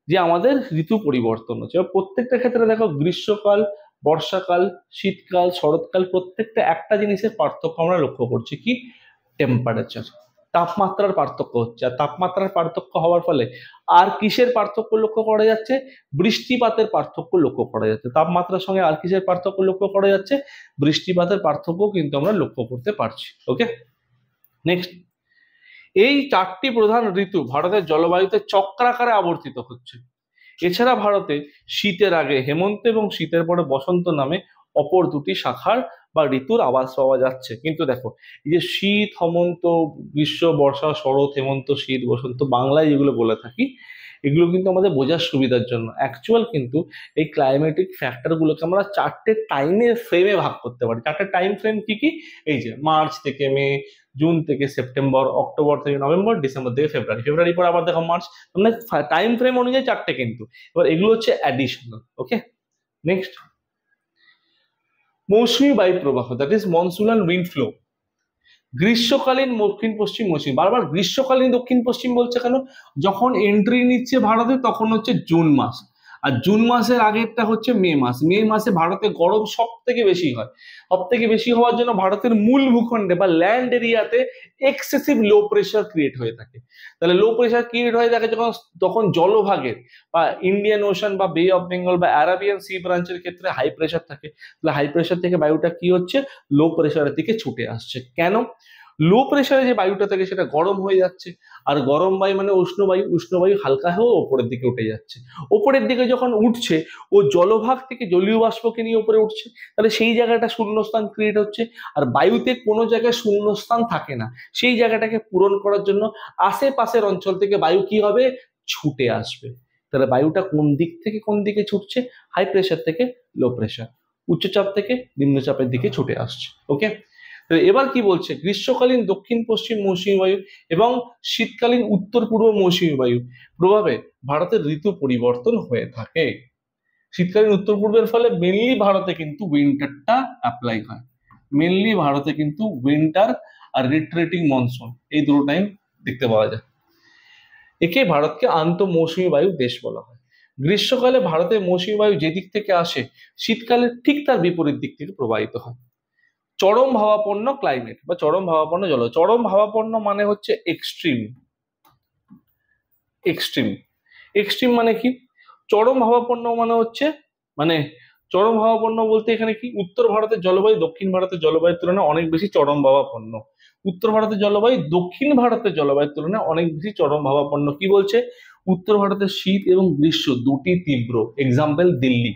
যে আমাদের ঋতু পরিবর্তন হচ্ছে। প্রত্যেকটা ক্ষেত্রে দেখো, গ্রীষ্মকাল, বর্ষাকাল, শীতকাল, শরৎকাল, প্রত্যেকটা একটা জিনিসের পার্থক্য আমরা লক্ষ্য করছি, কি? টেম্পারেচার, তাপমাত্রার পার্থক্য হচ্ছে। আর তাপমাত্রার পার্থক্য হওয়ার ফলে আর কিসের পার্থক্য লক্ষ্য করা যাচ্ছে? বৃষ্টিপাতের পার্থক্য লক্ষ্য করা যাচ্ছে। তাপমাত্রার সঙ্গে আর কিসের পার্থক্য লক্ষ্য করা যাচ্ছে? বৃষ্টিপাতের পার্থক্য কিন্তু আমরা লক্ষ্য করতে পারছি। ওকে, নেক্সট, এই চারটি প্রধান ঋতু ভারতের জলবায়ুতে চক্রাকারে আবর্তিত হচ্ছে। এছাড়া ভারতে শীতের আগে হেমন্ত এবং শীতের পরে বসন্ত নামে অপর দুটি শাখার বা ঋতুর আভাস পাওয়া যাচ্ছে। কিন্তু দেখো, এই যে শীত, হেমন্ত, গ্রীষ্ম, বর্ষা, শরৎ, হেমন্ত, শীত, বসন্ত, বাংলায় যেগুলো বলে থাকি, এগুলো কিন্তু আমাদের বোঝার সুবিধার জন্য। অ্যাকচুয়াল কিন্তু এই ক্লাইমেটিক ফ্যাক্টরগুলোকে আমরা চারটে টাইমের ফ্রেমে ভাগ করতে পারি। চারটে টাইম ফ্রেম কি কি? এই যে মার্চ থেকে মে, জুন থেকে সেপ্টেম্বর, অক্টোবর থেকে নভেম্বর, ডিসেম্বর থেকে ফেব্রুয়ারি, ফেব্রুয়ারি পর আবার দেখো মার্চ। মানে টাইম ফ্রেম অনুযায়ী চারটে কিন্তু। এবার এগুলো হচ্ছে অ্যাডিশনাল। ওকে, নেক্সট, মৌসুমী বায়ু প্রবাহ, দ্যাট ইজ মনসুনাল উইন্ড ফ্লো। গ্রীষ্মকালীন দক্ষিণ পশ্চিম মৌসুমী, বারবার গ্রীষ্মকালীন দক্ষিণ পশ্চিম বলছে কেন? যখন এন্ট্রি নিচ্ছে ভারতে তখন হচ্ছে জুন মাস, আর জুন মাসের আগেরটা হচ্ছে মে মাস। মে মাসে ভারতে গরম সব থেকে বেশি হয়। সব থেকে বেশি হওয়ার জন্য ভারতের মূল ভূখণ্ডে বা ল্যান্ড এরিয়াতে এক্সেসিভ লো প্রেশার ক্রিয়েট হয়ে থাকে। তাহলে লো প্রেশার ক্রিয়েট হয়ে থাকে যখন, তখন জলভাগের বা ইন্ডিয়ান ওশান বা বে অফ বেঙ্গল বা অ্যারাবিয়ান সি ব্রাঞ্চের ক্ষেত্রে হাই প্রেশার থাকে। তাহলে হাই প্রেশার থেকে বায়ুটা কি হচ্ছে? লো প্রেশারের দিকে ছুটে আসছে। কেন? লো প্রেশারে যে বায়ুটা থাকে সেটা গরম হয়ে যাচ্ছে, আর গরম বায়ু মানে উষ্ণ বায়ু, উষ্ণ বায়ু হালকা হয়ে ওপরের দিকে উঠে যাচ্ছে। ওপরের দিকে যখন উঠছে, ও জলভাগ থেকে জলীয় বাষ্পকে নিয়ে উপরে উঠছে, তাহলে সেই জায়গাটা শূন্যস্থান ক্রিয়েট হচ্ছে। আর বায়ুতে কোনো জায়গায় শূন্যস্থান থাকে না, সেই জায়গাটাকে পূরণ করার জন্য আশেপাশের অঞ্চল থেকে বায়ু কি হবে? ছুটে আসবে। তাহলে বায়ুটা কোন দিক থেকে কোন দিকে ছুটছে? হাই প্রেশার থেকে লো প্রেশার, উচ্চচাপ থেকে নিম্নচাপের দিকে ছুটে আসছে। ওকে, এবার কি বলছে? গ্রীষ্মকালীন দক্ষিণ পশ্চিম মৌসুমী বায়ু এবং শীতকালীন উত্তর পূর্ব মৌসুমী বায়ু প্রভাবে ভারতের ঋতু পরিবর্তন হয়ে থাকে। শীতকালীন উত্তর পূর্বের ফলে মেনলি ভারতে কিন্তু উইন্টারটা অ্যাপ্লাই হয়। মেনলি ভারতে কিন্তু উইন্টার আর রিট্রেটিং মনসুন, এই দুটো টাইম দেখতে পাওয়া যায়। একে ভারতকে আন্তঃ মৌসুমী বায়ু দেশ বলা হয়। গ্রীষ্মকালে ভারতের মৌসুমী বায়ু যে দিক থেকে আসে, শীতকালে ঠিক তার বিপরীত দিক থেকে প্রবাহিত হয়। চরম ভাবাপন্ন ক্লাইমেট বা চরম ভাবাপন্ন জলবায়ু। চরম ভাবাপন্ন মানে হচ্ছে এক্সট্রিম। এক্সট্রিম, এক্সট্রিম মানে কি? চরম ভাবাপন্ন মানে হচ্ছে, মানে চরম ভাবাপন্ন বলতে এখানে কি? উত্তর ভারতের জলবায়ু দক্ষিণ ভারতের জলবায়ুর তুলনায় অনেক বেশি চরম ভাবাপন্ন। উত্তর ভারতের জলবায়ু দক্ষিণ ভারতের জলবায়ুর তুলনায় অনেক বেশি চরম ভাবাপন্ন। কি বলছে? উত্তর ভারতের শীত এবং গ্রীষ্ম দুটি তীব্র। এক্সাম্পল দিল্লি।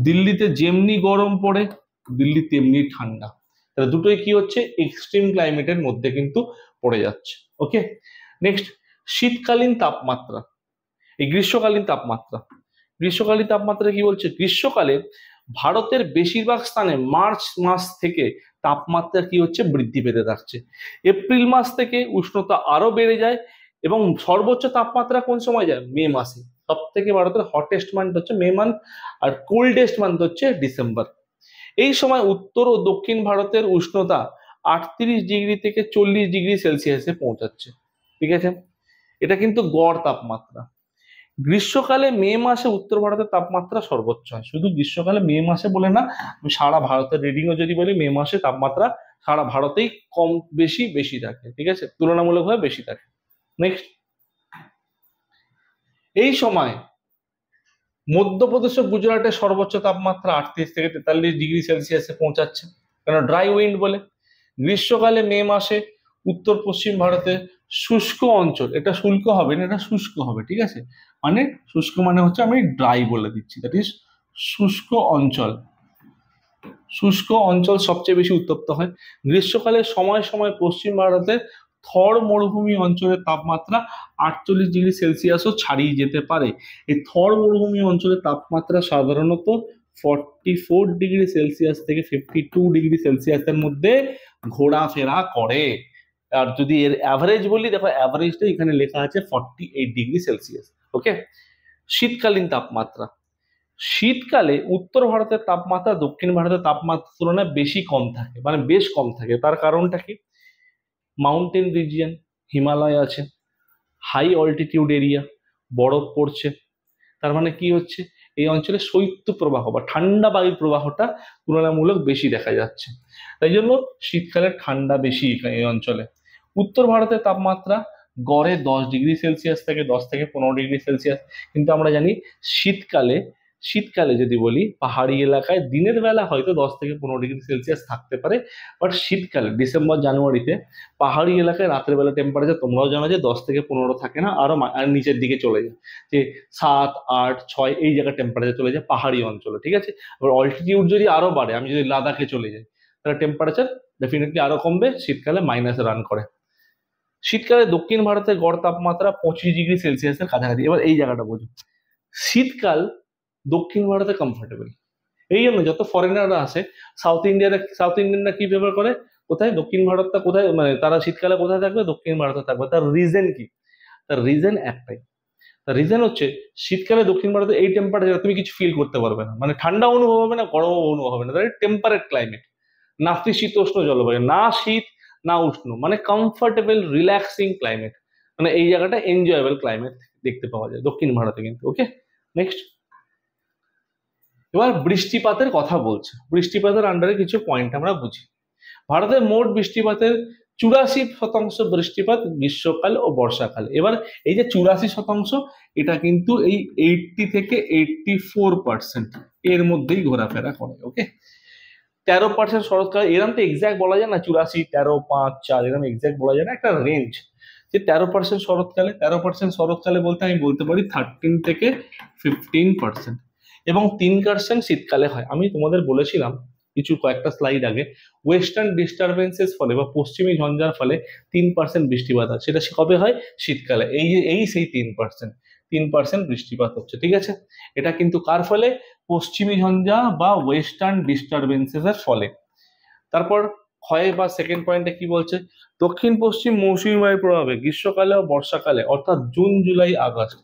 দিল্লিতে যেমনি গরম পড়ে, দিল্লি তেমনি ঠান্ডা। তাহলে দুটোই কি হচ্ছে? এক্সট্রিম ক্লাইমেটের মধ্যে কিন্তু পড়ে যাচ্ছে। ওকে, নেক্সট, শীতকালীন তাপমাত্রা, এই গ্রীষ্মকালীন তাপমাত্রা। গ্রীষ্মকালীন তাপমাত্রা কি বলছে? গ্রীষ্মকালে ভারতের বেশিরভাগ স্থানে মার্চ মাস থেকে তাপমাত্রা কি হচ্ছে? বৃদ্ধি পেতে থাকছে। এপ্রিল মাস থেকে উষ্ণতা আরো বেড়ে যায় এবং সর্বোচ্চ তাপমাত্রা কোন সময় যায়? মে মাসে। সব থেকে ভারতের হটেস্ট মান্থ হচ্ছে মে মান্থ, আর কোল্ডেস্ট মান্থ হচ্ছে ডিসেম্বর। এই সময় উত্তর ও দক্ষিণ ভারতের উষ্ণতা 38 ডিগ্রি থেকে 40 ডিগ্রি সেলসিয়াসে পৌঁছাচ্ছে। ঠিক আছে, এটা কিন্তু গড় তাপমাত্রা। গ্রীষ্মকালে মে মাসে উত্তর ভারতের তাপমাত্রা সর্বোচ্চ হয়। শুধু গ্রীষ্মকালে মে মাসে বলে না, আমি সারা ভারতের রিডিংও যদি বলি, মে মাসে তাপমাত্রা সারা ভারতেই কম বেশি বেশি থাকে। ঠিক আছে, তুলনামূলকভাবে বেশি থাকে। নেক্সট, এই সময় মধ্যপ্রদেশ ও গুজরাটের সর্বোচ্চ তাপমাত্রা 38 থেকে 43 ডিগ্রি সেলসিয়াসে পৌঁছাচ্ছে, কারণ ড্রাই উইন্ড বলে। গ্রীষ্মকালে মে মাসে উত্তর পশ্চিম ভারতে শুষ্ক অঞ্চল, এটা শুষ্ক হবে না, এটা শুষ্ক হবে। ঠিক আছে, মানে শুষ্ক মানে হচ্ছে, আমি ড্রাই বলে দিচ্ছি, দ্যাট ইজ শুষ্ক অঞ্চল। শুষ্ক অঞ্চল সবচেয়ে বেশি উত্তপ্ত হয়। গ্রীষ্মকালে সময় সময় পশ্চিম ভারতের থর মরুভূমি অঞ্চলের তাপমাত্রা 48 ডিগ্রি সেলসিয়াসও ছাড়িয়ে যেতে পারে। এই থর মরুভূমি অঞ্চলের তাপমাত্রা সাধারণত 44 ডিগ্রি সেলসিয়াস থেকে 52 ডিগ্রি সেলসিয়াসের মধ্যে ঘোরাফেরা করে। আর যদি এর অ্যাভারেজ বলি, দেখো অ্যাভারেজটা এখানে লেখা আছে 48 ডিগ্রি সেলসিয়াস। ওকে, শীতকালীন তাপমাত্রা। শীতকালে উত্তর ভারতের তাপমাত্রা দক্ষিণ ভারতের তাপমাত্রার তুলনায় বেশি কম থাকে, মানে বেশ কম থাকে। তার কারণটা কি? মাউন্টেন রিজিয়ন, হিমালয় আছে, হাই অল্টিটিউড এরিয়া, বরফ পড়ছে। তার মানে কি হচ্ছে? এই অঞ্চলে শৈত্য প্রবাহ বা ঠান্ডা বায়ুর প্রবাহটা তুলনামূলক বেশি দেখা যাচ্ছে। তাই জন্য শীতকালে ঠান্ডা বেশি এই অঞ্চলে। উত্তর ভারতের তাপমাত্রা গড়ে 10 ডিগ্রি সেলসিয়াস থেকে 10 থেকে 15 ডিগ্রি সেলসিয়াস। কিন্তু আমরা জানি শীতকালে শীতকালে যদি বলি পাহাড়ি এলাকায় দিনের বেলা হয়তো 10 থেকে 15 ডিগ্রি সেলসিয়াস থাকতে পারে, বাট শীতকালে ডিসেম্বর জানুয়ারিতে পাহাড়ি এলাকায় রাতের বেলা টেম্পারেচার তোমরাও জানো যে 10 থেকে 15 থাকে না, আর নিচের দিকে চলে যায়, যে 7, 8, 6 এই জায়গায় টেম্পারেচার চলে যায় পাহাড়ি অঞ্চলে, ঠিক আছে। এবার অল্টিটিউড যদি আরো বাড়ে, আমি যদি লাদাখে চলে যাই, তাহলে টেম্পারেচার ডেফিনেটলি আরো কমবে, শীতকালে মাইনাসে রান করে। শীতকালে দক্ষিণ ভারতের গড় তাপমাত্রা 25 ডিগ্রি সেলসিয়াসের কাছাকাছি। এবার এই জায়গাটা বোঝো, শীতকাল দক্ষিণ ভারতে কমফোর্টেবল, এই জন্য যত ফরেনাররা আসে সাউথ ইন্ডিয়ানরা কি প্রেফার করে, কোথায় দক্ষিণ ভারতটা কোথায়, মানে তারা শীতকালে কোথায় থাকবে, দক্ষিণ ভারতে থাকবে। তার রিজন কি? তার রিজন একটাই, তার রিজন হচ্ছে শীতকালে দক্ষিণ ভারতে এই টেম্পারেচার তুমি কিছু ফিল করতে পারবে না, মানে ঠান্ডা অনুভব হবে না, গরম অনুভব হবে না, তার টেম্পারেট ক্লাইমেট, নাতিশীতোষ্ণ জলবায়ু, না শীত না উষ্ণ, মানে কমফোর্টেবল রিল্যাক্সিং ক্লাইমেট, মানে এই জায়গাটা এনজয়েবল ক্লাইমেট দেখতে পাওয়া যায় দক্ষিণ ভারতে কিন্তু। ওকে, নেক্সট। এবার বৃষ্টিপাতের কথা বলছে, বৃষ্টিপাতের আন্ডারে কিছু পয়েন্ট আমরা বুঝি। ভারতের মোট বৃষ্টিপাতের 84% বৃষ্টিপাত গ্রীষ্মকাল ও বর্ষাকালে। এবার এই যে 84%, এটা কিন্তু এই 80 থেকে 84% এর মধ্যেই ঘোরাফেরা করে। ওকে, 13% শরৎকালে, এরকম তো এক্সাক্ট বলা যায় না, 84, 13, 5, 4 এরকম এক্সাক্ট বলা যায় না, একটা রেঞ্জ, যে 13% শরৎকালে, 13% শরৎকালে বলতে আমি বলতে পারি 13 থেকে 15%, এবং 3% শীতকালে হয়। আমি তোমাদের বলেছিলাম কয়েকটা স্লাইড আগে, ওয়েস্টার্ন ডিস্টারবেন্সেস ফলে বা পশ্চিমী ঝঞ্ঝার ফলে 3% বৃষ্টিপাত হয়, সেটা কবে হয়? শীতকালে। এই সেই 3% বৃষ্টিপাত হচ্ছে, ঠিক আছে। এটা কিন্তু কার ফলে? পশ্চিমী ঝঞ্ঝা বা ওয়েস্টার্ন ডিস্টারবেন্সেস এর ফলে। তারপর ক্ষয় বা সেকেন্ড পয়েন্টে কি বলছে, দক্ষিণ পশ্চিম মৌসুমী বায়ুর প্রভাবে গ্রীষ্মকালে ও বর্ষাকালে, অর্থাৎ June July August,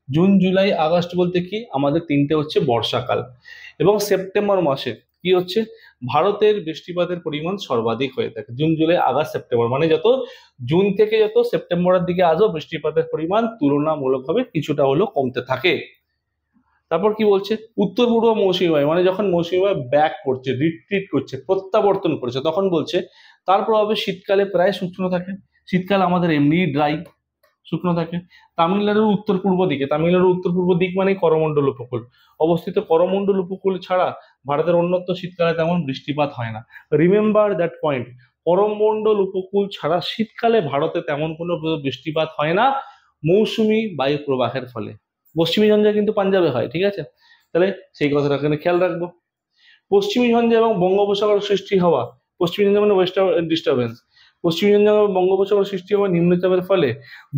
June July August বলতে কি, আমাদের তিনটে হচ্ছে বর্ষাকাল, এবং সেপ্টেম্বর মাসে কি হচ্ছে, ভারতের বৃষ্টিপাতের পরিমাণ সর্বাধিক হয়ে থাকে। জুন জুলাই আগস্ট সেপ্টেম্বর, মানে যত জুন থেকে যত সেপ্টেম্বরের দিকে আসো, বৃষ্টিপাতের পরিমাণ তুলনামূলকভাবে কিছুটা হলেও কমতে থাকে। তারপর কি বলছে, উত্তর পূর্ব মৌসুমী বায়ু, মানে যখন মৌসুমী বায়ু ব্যাক করছে, রিট্রিট করছে, প্রত্যাবর্তন করছে, তখন বলছে তার প্রভাবে শীতকালে প্রায় শুকনো থাকে। শীতকাল আমাদের এমনি ড্রাই, শুকনো থাকে। তামিলনাড়ুর উত্তর পূর্ব দিকে, তামিলনাড়ুর উত্তর পূর্ব দিক মানে করমণ্ডল উপকূল অবস্থিত, করমণ্ডল উপকূল ছাড়া ভারতের অন্যত্র শীতকালে তেমন বৃষ্টিপাত হয় না। রিমেম্বার দ্যাট পয়েন্ট, করমণ্ডল উপকূল ছাড়া শীতকালে ভারতে তেমন কোনো বৃষ্টিপাত হয় না মৌসুমী বায়ু প্রবাহের ফলে। পশ্চিমী ঝঞ্ঝা কিন্তু পাঞ্জাবে হয়, ঠিক আছে, তাহলে সেই কথাটা এখানে খেয়াল রাখবো। পশ্চিমী ঝঞ্ঝা এবং বঙ্গোপসাগর সৃষ্টি হওয়া, পশ্চিমী ঝঞ্ঝা মানে ওয়েস্টার্ন ডিস্টারবেন্স, পশ্চিমী ঝঞ্ঝা এবং বঙ্গোপসাগর সৃষ্টি হওয়া নিম্নচাপের ফলে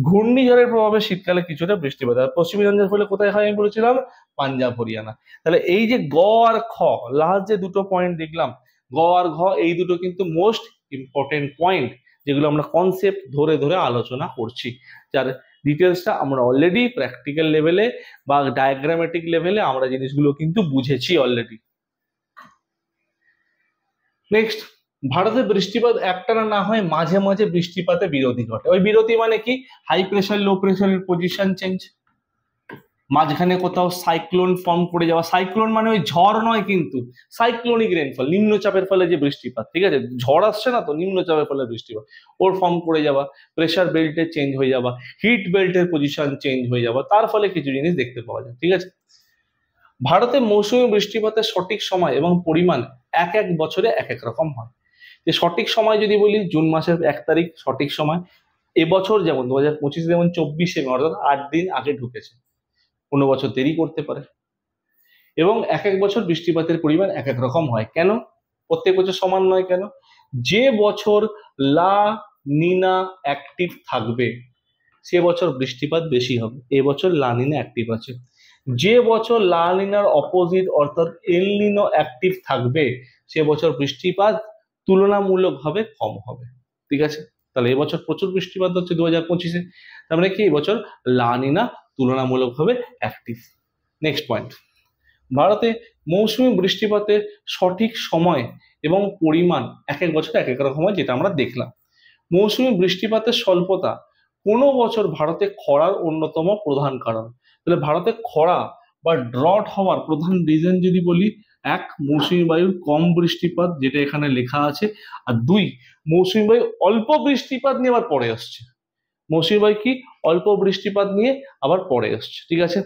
ঘূর্ণিঝড়ের প্রভাবে শীতকালে কিছুটা বৃষ্টিপাত হয়। পশ্চিমী ঝঞ্ঝার ফলে কোথায় হয় আমি বলেছিলাম? পাঞ্জাব হরিয়ানা। তাহলে এই যে গ আর খ, লাস্ট যে দুটো পয়েন্ট দেখলাম, গ আর ঘ, এই দুটো কিন্তু মোস্ট ইম্পর্টেন্ট পয়েন্ট, যেগুলো আমরা কনসেপ্ট ধরে ধরে আলোচনা করছি, যার ডিটেলসটা আমরা অলরেডি প্র্যাকটিক্যাল লেভেলে বা ডায়াগ্রামেটিক লেভেলে আমরা জিনিসগুলো কিন্তু বুঝেছি অলরেডি। নেক্সট, ভারতে বৃষ্টিপাত একটানা না হয় মাঝে মাঝে বৃষ্টিপাতে বিরতি ঘটে। ওই বিরতি মানে কি, হাই প্রেশার লো প্রেশারের পজিশন চেঞ্জ, মাঝখানে কোথাও সাইক্লোন ফর্ম করে যাওয়া। সাইক্লোন মানে ওই ঝড় নয় কিন্তু, সাইক্লোনিক রেনফল, নিম্নচাপের ফলে যে বৃষ্টিপাত, ঠিক আছে, ঝড় আসছে না তো, নিম্নচাপের ফলে বৃষ্টিপাত, ওর ফর্ম করে যাওয়া, প্রেশার বেল্টের চেঞ্জ হয়ে যাওয়া, হিট বেল্টের পজিশন চেঞ্জ হয়ে যাওয়া, তার ফলে কিছু জিনিস দেখতে পাওয়া যায়, ঠিক আছে। ভারতে মৌসুমী বৃষ্টিপাতের সঠিক সময় এবং পরিমাণ এক এক বছরে এক এক রকম হয়। যে সঠিক সময় যদি বলি, জুন মাসের 1 তারিখ সঠিক সময়। এবছর যেমন 2025 যেমন 24শে মে, অর্থাৎ 8 দিন আগে ঢুকেছে, কোনো বছর দেরি করতে পারে। এবং এক এক বছর বৃষ্টিপাতের পরিমাণ এক এক রকম হয়। কেন? প্রত্যেক বছর সমান নয় কেন? যে বছর লা নিনা অ্যাক্টিভ থাকবে সে বছর বৃষ্টিপাত বেশি হবে। এবছর লা নিনা অ্যাক্টিভ আছে। যে বছর লা নিনার অপোজিট অর্থাৎ এল নিনো অ্যাক্টিভ থাকবে সে বছর বৃষ্টিপাত তুলনামূলকভাবে কম হবে, ঠিক আছে। তাহলে এবছর প্রচুর বৃষ্টিপাত হচ্ছে 2025-এ, তার মানে কি এবছর লা নিনা তুলনামূলকভাবে অ্যাক্টিভ। নেক্সট পয়েন্ট, ভারতে মৌসুমী বৃষ্টিপাতের সঠিক সময় এবং পরিমাণ এক এক বছর এক এক রকম হয়, যেটা আমরা দেখলাম। মৌসুমী বৃষ্টিপাতের স্বল্পতা কোনো বছর ভারতে খরার অন্যতম প্রধান কারণ। তাহলে ভারতে খরা বা ড্রট হওয়ার প্রধান রিজন যদি বলি, 1, মৌসুমী বায়ুর কম বৃষ্টিপাত, যেটা এখানে লেখা আছে, আর 2, মৌসুমী বায়ু অল্প বৃষ্টিপাত নিয়ে আবার পরে আসছে। মৌসুমী বায়ু কি অল্প বৃষ্টিপাত নিয়ে আবার পরে আসছে, ঠিক আছে।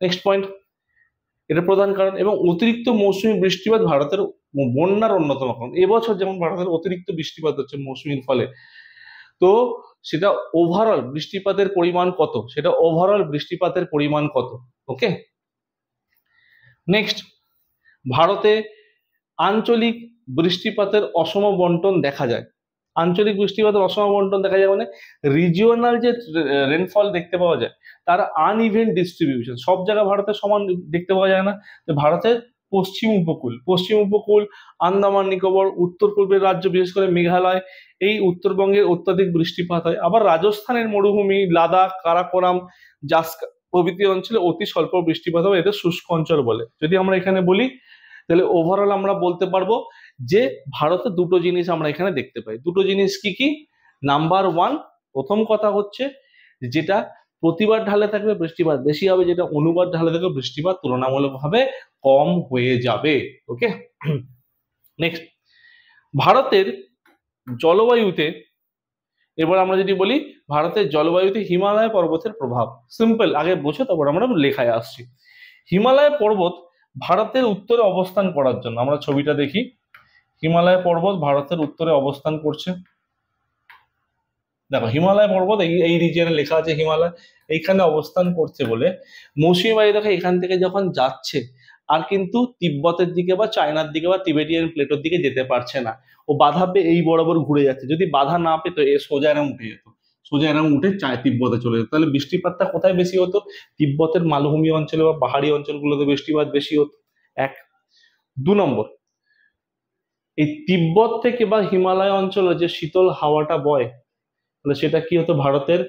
নেক্সট পয়েন্ট, এটা প্রধান কারণ। এবং অতিরিক্ত মৌসুমী বৃষ্টিপাত ভারতের বন্যার অন্যতম কারণ। এবছর যেমন ভারতের অতিরিক্ত বৃষ্টিপাত হচ্ছে মৌসুমীর ফলে, তো সেটা ওভারঅল বৃষ্টিপাতের পরিমাণ কত, সেটা ওভারঅল বৃষ্টিপাতের পরিমাণ কত। ওকে, নেক্সট, ভারতে আঞ্চলিক বৃষ্টিপাতের অসম বন্টন দেখা যায়। আঞ্চলিক বৃষ্টিপাতের অসম বন্টন দেখা যায় মানে রিজিওনাল যে রেনফল দেখতে পাওয়া যায় তার আনইভেন ডিস্ট্রিবিউশন, সব জায়গায় ভারতে সমান দেখতে পাওয়া যায় না। ভারতের পশ্চিম উপকূল, আন্দামান নিকোবর, উত্তর পূর্বের রাজ্য বিশেষ করে মেঘালয়, এই উত্তরবঙ্গের অত্যাধিক বৃষ্টিপাত হয়। আবার রাজস্থানের মরুভূমি, লাদাখ, কারাকোরাম, জাসকা প্রভৃতি অঞ্চলে অতি স্বল্প বৃষ্টিপাত হয়, এদের শুষ্ক অঞ্চল বলে। যদি আমরা এখানে বলি তাহলে ওভারঅল আমরা বলতে পারবো যে ভারতে দুটো জিনিস আমরা এখানে দেখতে পাই। দুটো জিনিস কি কি? নাম্বার ওয়ান, প্রথম কথা হচ্ছে যেটা প্রতিবার ঢালে থাকবে বৃষ্টিপাত বেশি হবে, যেটা অনুবার ঢালে থাকবে বৃষ্টিপাত তুলনামূলকভাবে কম হয়ে যাবে। ওকে, নেক্সট, ভারতের জলবায়ুতে, এবার আমরা যদি বলি ভারতের জলবায়ুতে হিমালয় পর্বতের প্রভাব, সিম্পল আগে বোঝো তারপর আমরা লেখায় আসছি। হিমালয় পর্বত ভারতের উত্তরে অবস্থান করার জন্য, আমরা ছবিটা দেখি, হিমালয় পর্বত ভারতের উত্তরে অবস্থান করছে। দেখো হিমালয় পর্বত এই রিজিয়নে লেখা আছে হিমালয়, এইখানে অবস্থান করছে বলে মৌসুমী বায়ু দেখো এখান থেকে যখন যাচ্ছে আর কিন্তু তিব্বতের দিকে বা চায়নার দিকে বা তিবেটিয়ান প্লেটোর দিকে যেতে পারছে না, ও বাধা পেয়ে এই বরাবর ঘুরে যাচ্ছে। যদি বাধা না পেতো এ সোজা এরম উঠে যেত, সোজা এরম উঠে তিব্বতে চলে যেত। তাহলে বৃষ্টিপাতটা কোথায় বেশি হতো? তিব্বতের মালভূমি অঞ্চলে বা পাহাড়ি অঞ্চলগুলোতে বৃষ্টিপাত বেশি হতো। এক, দু নম্বর, এই তিব্বত থেকে বা হিমালয় অঞ্চলে যে শীতল হাওয়াটা বয়, তাহলে সেটা কি হতো? ভারতের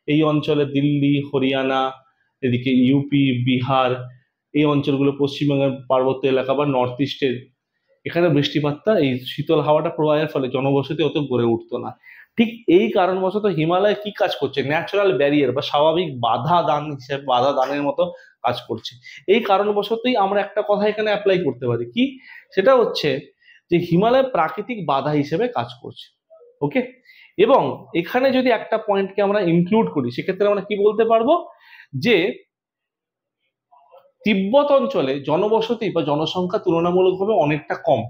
এই অঞ্চলে দিল্লি, হরিয়ানা, এদিকে ইউপি, বিহার, এই অঞ্চলগুলো, পশ্চিমবঙ্গের পার্বত্য এলাকা বা নর্থ ইস্টের, এখানে বৃষ্টিপাতটা এই শীতল হাওয়াটা প্রবাহের ফলে জনবসতি অত গড়ে উঠতো না। ঠিক এই কারণবশত হিমালয় কি কাজ করছে? ন্যাচারাল ব্যারিয়ার বা স্বাভাবিক বাধা দান হিসেবে, বাধা দানের মতো কাজ করছে। এই কারণবশতই আমরা একটা কথা এখানে অ্যাপ্লাই করতে পারি, কি? সেটা হচ্ছে যে হিমালয় প্রাকৃতিক বাধা হিসেবে কাজ করছে। ওকে, এবং এখানে যদি একটা পয়েন্টকে আমরা ইনক্লুড করি সেক্ষেত্রে আমরা কি বলতে পারবো? যে তিব্বত অঞ্চলে জনবসতি বা জনসংখ্যা তুলনামূলকভাবে অনেকটা কম।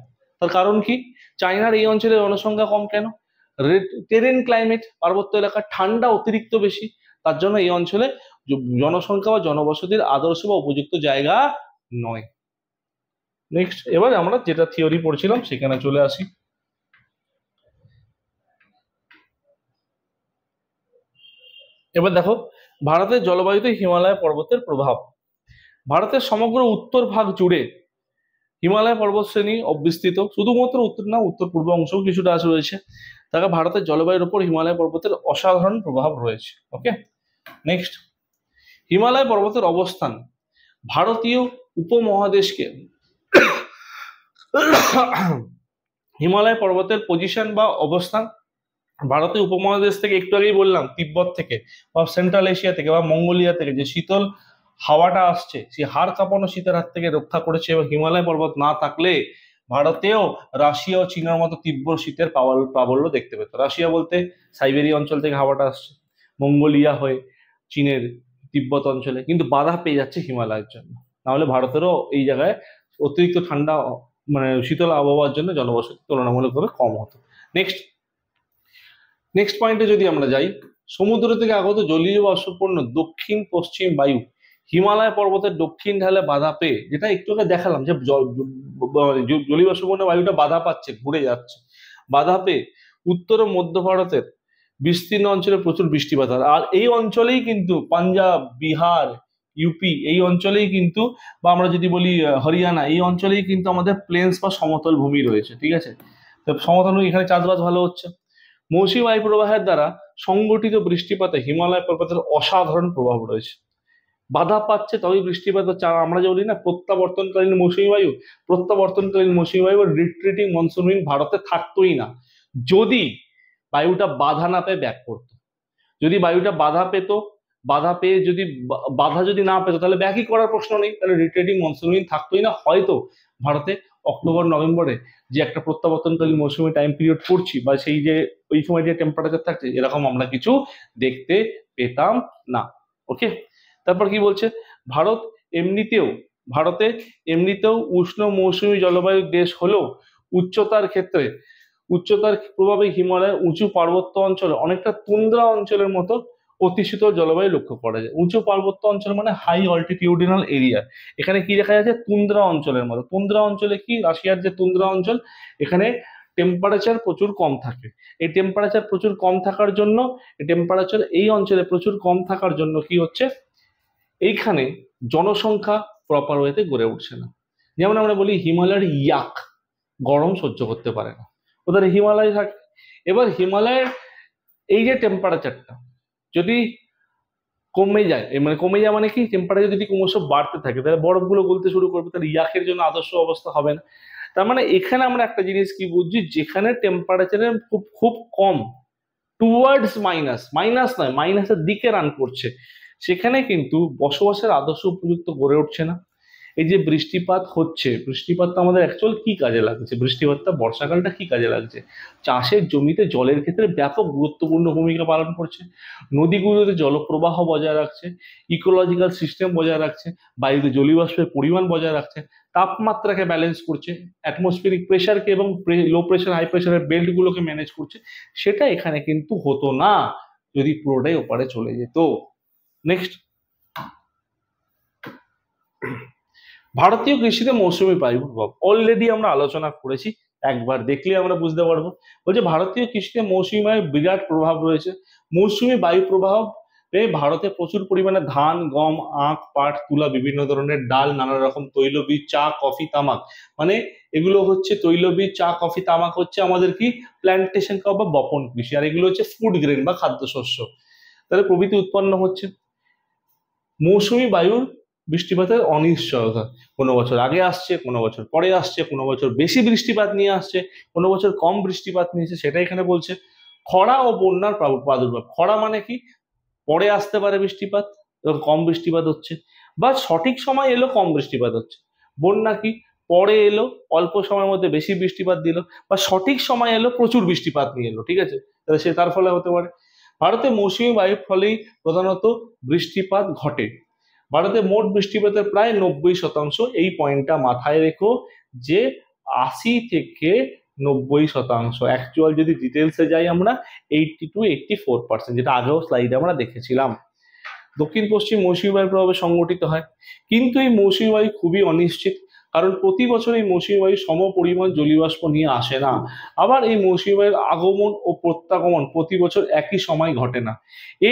তার কারণ কি? চায়নার এই অঞ্চলে জনসংখ্যা কম কেন? টেরেন ক্লাইমেট, পার্বত্য এলাকা, ঠান্ডা অতিরিক্ত বেশি, তার জন্য এই অঞ্চলে জনসংখ্যা বা জনবসতির আদর্শ বা উপযুক্ত জায়গা নয়। নেক্সট, এবার আমরা যেটা থিওরি পড়ছিলাম সেখানে চলে আসি। এবার দেখো ভারতের জলবায়ুতে হিমালয় পর্বতের প্রভাব। ভারতের সমগ্র উত্তর ভাগ জুড়ে হিমালয় পর্বত শ্রেণী অবিস্তৃত, শুধুমাত্র উত্তর না, উত্তর পূর্ব অংশও কিছুটা রয়েছে। তাকে ভারতের জলবায়ুর উপর হিমালয় পর্বতের অসাধারণ প্রভাব রয়েছে। ওকে, নেক্সট, হিমালয় পর্বতের অবস্থান ভারতীয় উপমহাদেশকে হিমালয় পর্বতের পজিশন বা অবস্থান ভারতীয় উপমহাদেশ থেকে, একটু আগেই বললাম তিব্বত থেকে বা সেন্ট্রাল এশিয়া থেকে বা মঙ্গোলিয়া থেকে যে শীতল হাওয়াটা আসছে, সেই হাড় কাঁপানো শীতের হাত থেকে রক্ষা করেছে। এবং হিমালয় পর্বত না থাকলে ভারতেও রাশিয়া ও চীনের মতো তীব্র শীতের প্রাবল্য দেখতে পেত। রাশিয়া বলতে সাইবেরিয়া অঞ্চল থেকে হাওয়াটা আসছে, মঙ্গোলিয়া হয়ে চীনের তিব্বত অঞ্চলে, কিন্তু বাধা পেয়ে যাচ্ছে হিমালয়ের জন্য। নাহলে ভারতেরও এই জায়গায় অতিরিক্ত ঠান্ডা মানে শীতল আবহাওয়ার জন্য জনবসতি তুলনামূলকভাবে কম হতো। নেক্সট পয়েন্টে যদি আমরা যাই, সমুদ্র থেকে আগত জলীয় বাষ্পপূর্ণ দক্ষিণ পশ্চিম বায়ু হিমালয় পর্বতের দক্ষিণ ঢালে বাধা পেয়ে, যেটা একটু আগে দেখালাম যে জলীয় বাষ্পপূর্ণ বায়ুটা বাধা পাচ্ছে, ঘুরে যাচ্ছে, বাধা পেয়ে উত্তর ও মধ্য ভারতের বিস্তীর্ণ অঞ্চলে প্রচুর বৃষ্টিপাত হয়। আর এই অঞ্চলেই কিন্তু পাঞ্জাব, বিহার, ইউপি, এই অঞ্চলেই কিন্তু, বা আমরা যদি বলি হরিয়ানা, এই অঞ্চলেই কিন্তু আমাদের প্লেন্স বা সমতল ভূমি রয়েছে। ঠিক আছে, তো সমতল ভূমি, এখানে চাষবাস ভালো হচ্ছে। মৌসুমী বায়ু প্রবাহের দ্বারা সংগঠিত বৃষ্টিপাতে হিমালয় পর্বতের অসাধারণ প্রভাব রয়েছে। বাধা পাচ্ছে তবেই বৃষ্টিপাত হচ্ছে। আর আমরা যে বলি না প্রত্যাবর্তনকালীন মৌসুমী বায়ু, প্রত্যাবর্তনকালীন মৌসুমী বায়ু বা রিট্রিটিং মনসুন উইন্ড ভারতে থাকতোই না যদি বায়ুটা বাধা না পেয়ে ব্যাক করতো। যদি বায়ুটা বাধা পেত, বাধা পেয়ে যদি বাধা যদি না পেতো তাহলে ব্যাকই করার প্রশ্ন নেই, তাহলে রিট্রিটিং মনসুন উইন্ড থাকতোই না। হয়তো ভারতে অক্টোবর নভেম্বরে যে একটা প্রত্যাবর্তনকালীন মৌসুমী টাইম পিরিয়ড পড়ছি বা সেই যে ওই সময় যে টেম্পারেচার থাকছে, এরকম আমরা কিছু দেখতে পেতাম না। ওকে, তারপর কি বলছে? ভারত এমনিতেও ভারতে এমনিতেও উষ্ণ মৌসুমী জলবায়ুর দেশ হলেও উচ্চতার ক্ষেত্রে উচ্চতার প্রভাবে হিমালয়ের উঁচু পার্বত্য অঞ্চলে অনেকটা তুন্দ্রা অঞ্চলের মতো অতি শীতল জলবায়ু লক্ষ্য করা যায়। উঁচু পার্বত্য অঞ্চল মানে হাই অল্টিটিউডিনাল এরিয়া। এখানে কি দেখা যাচ্ছে, তুন্দ্রা অঞ্চলের মতো। তুন্দ্রা অঞ্চলে কি, রাশিয়ার যে তুন্দ্রা অঞ্চল, এখানে টেম্পারেচার প্রচুর কম থাকে। এই টেম্পারেচার প্রচুর কম থাকার জন্য, টেম্পারেচার এই অঞ্চলে প্রচুর কম থাকার জন্য কি হচ্ছে, এইখানে জনসংখ্যা প্রপার ওয়েতে গড়ে উঠছে না। যেমন আমরা বলি হিমালয়ের ইয়াক, গরম সহ্য করতে পারে না, ওদের হিমালয় থাকে। এবার হিমালয়ের এই যে টেম্পারেচারটা যদি কমে যায়, মানে কমে যায় মানে কি, টেম্পারেচার যদি ক্রমশ বাড়তে থাকে তাহলে বরফগুলো গলতে শুরু করবে, তাহলে ইয়াকের জন্য আদর্শ অবস্থা হবে না। তার মানে এখানে আমরা একটা জিনিস কি বুঝছি, যেখানে টেম্পারেচারের খুব খুব কম, টুয়ার্ডস মাইনাস, মাইনাস নয় মাইনাসের দিকে রান করছে, সেখানে কিন্তু বসবাসের আদর্শ উপযুক্ত গড়ে উঠছে না। এই যে বৃষ্টিপাত হচ্ছে, বৃষ্টিপাতটা আমাদের অ্যাকচুয়াল কি কাজে লাগছে, বৃষ্টিপাতটা বর্ষাকালটা কি কাজে লাগছে, চাষের জমিতে জলের ক্ষেত্রে ব্যাপক গুরুত্বপূর্ণ ভূমিকা পালন করছে, নদীগুলোতে জলপ্রবাহ বজায় রাখছে, ইকোলজিক্যাল সিস্টেম বজায় রাখছে, বায়ুতে জলীয়বাষ্পের পরিমাণ বজায় রাখছে, তাপমাত্রাকে ব্যালেন্স করছে, অ্যাটমসফিয়ারিক প্রেশারকে এবং লো প্রেশার হাই প্রেশারের বেল্টগুলোকে ম্যানেজ করছে। সেটা এখানে কিন্তু হতো না যদি পুরোটাই ওপারে চলে যেত। নেক্সট, ভারতীয় কৃষিতে মৌসুমী বায়ু প্রভাব অলরেডি আমরা আলোচনা করেছি, একবার দেখলে আমরা বুঝতে পারবো। বলছে ভারতীয় কৃষিতে মৌসুমী বায়ুর বিরাট প্রভাব রয়েছে। মৌসুমী বায়ু প্রভাব ভারতে প্রচুর পরিমাণে ধান, গম, আখ, পাট, তুলা, বিভিন্ন ধরনের ডাল, নানা রকম তৈলবীজ, চা, কফি, তামাক, মানে এগুলো হচ্ছে তৈলবীজ, চা, কফি, তামাক হচ্ছে আমাদের কি প্ল্যান্টেশন বা বপন কৃষি, আর এগুলো হচ্ছে ফুড গ্রেন বা খাদ্যশস্য, তাহলে প্রভৃতি উৎপন্ন হচ্ছে। মৌসুমী বায়ুর বৃষ্টিপাতের অনিশ্চয়তা, কোনো বছর আগে আসছে, কোনো বছর পরে আসছে, কোনো বছর বেশি বৃষ্টিপাত নিয়ে আসছে, কোনো বছর কম বৃষ্টিপাত নিয়েছে, সেটা এখানে বলছে। খরা ও বন্যার প্রাদুর্ভাব, খরা মানে কি, পরে আসতে পারে বৃষ্টিপাত এবং কম বৃষ্টিপাত হচ্ছে, বা সঠিক সময় এলো কম বৃষ্টিপাত হচ্ছে। বন্যা কি, পরে এলো অল্প সময়ের মধ্যে বেশি বৃষ্টিপাত দিল, বা সঠিক সময় এলো প্রচুর বৃষ্টিপাত নিয়ে এলো, ঠিক আছে, তাহলে সে তার ফলে হতে পারে। ভারতে মৌসুমী বায়ুর ফলেই প্রধানত বৃষ্টিপাত ঘটে। ভারতে মোট বৃষ্টিপাতের প্রায় 90%, এই পয়েন্টটা মাথায় রেখো যে 80 থেকে 90%, অ্যাকচুয়াল যদি ডিটেলসে যাই আমরা 80 to 84%, যেটা আগেও স্লাইডে আমরা দেখেছিলাম, দক্ষিণ পশ্চিম মৌসুমী বায়ুর প্রভাবে সংগঠিত হয়। কিন্তু এই মৌসুমী বায়ু খুবই অনিশ্চিত, কারণ প্রতি বছর এই মৌসুমী বায়ু সম পরিমাণ জলীয়বাষ্প নিয়ে আসে না। আবার এই মৌসুমী বায়ুর আগমন ও প্রত্যাগমন প্রতি বছর একই সময় ঘটে না।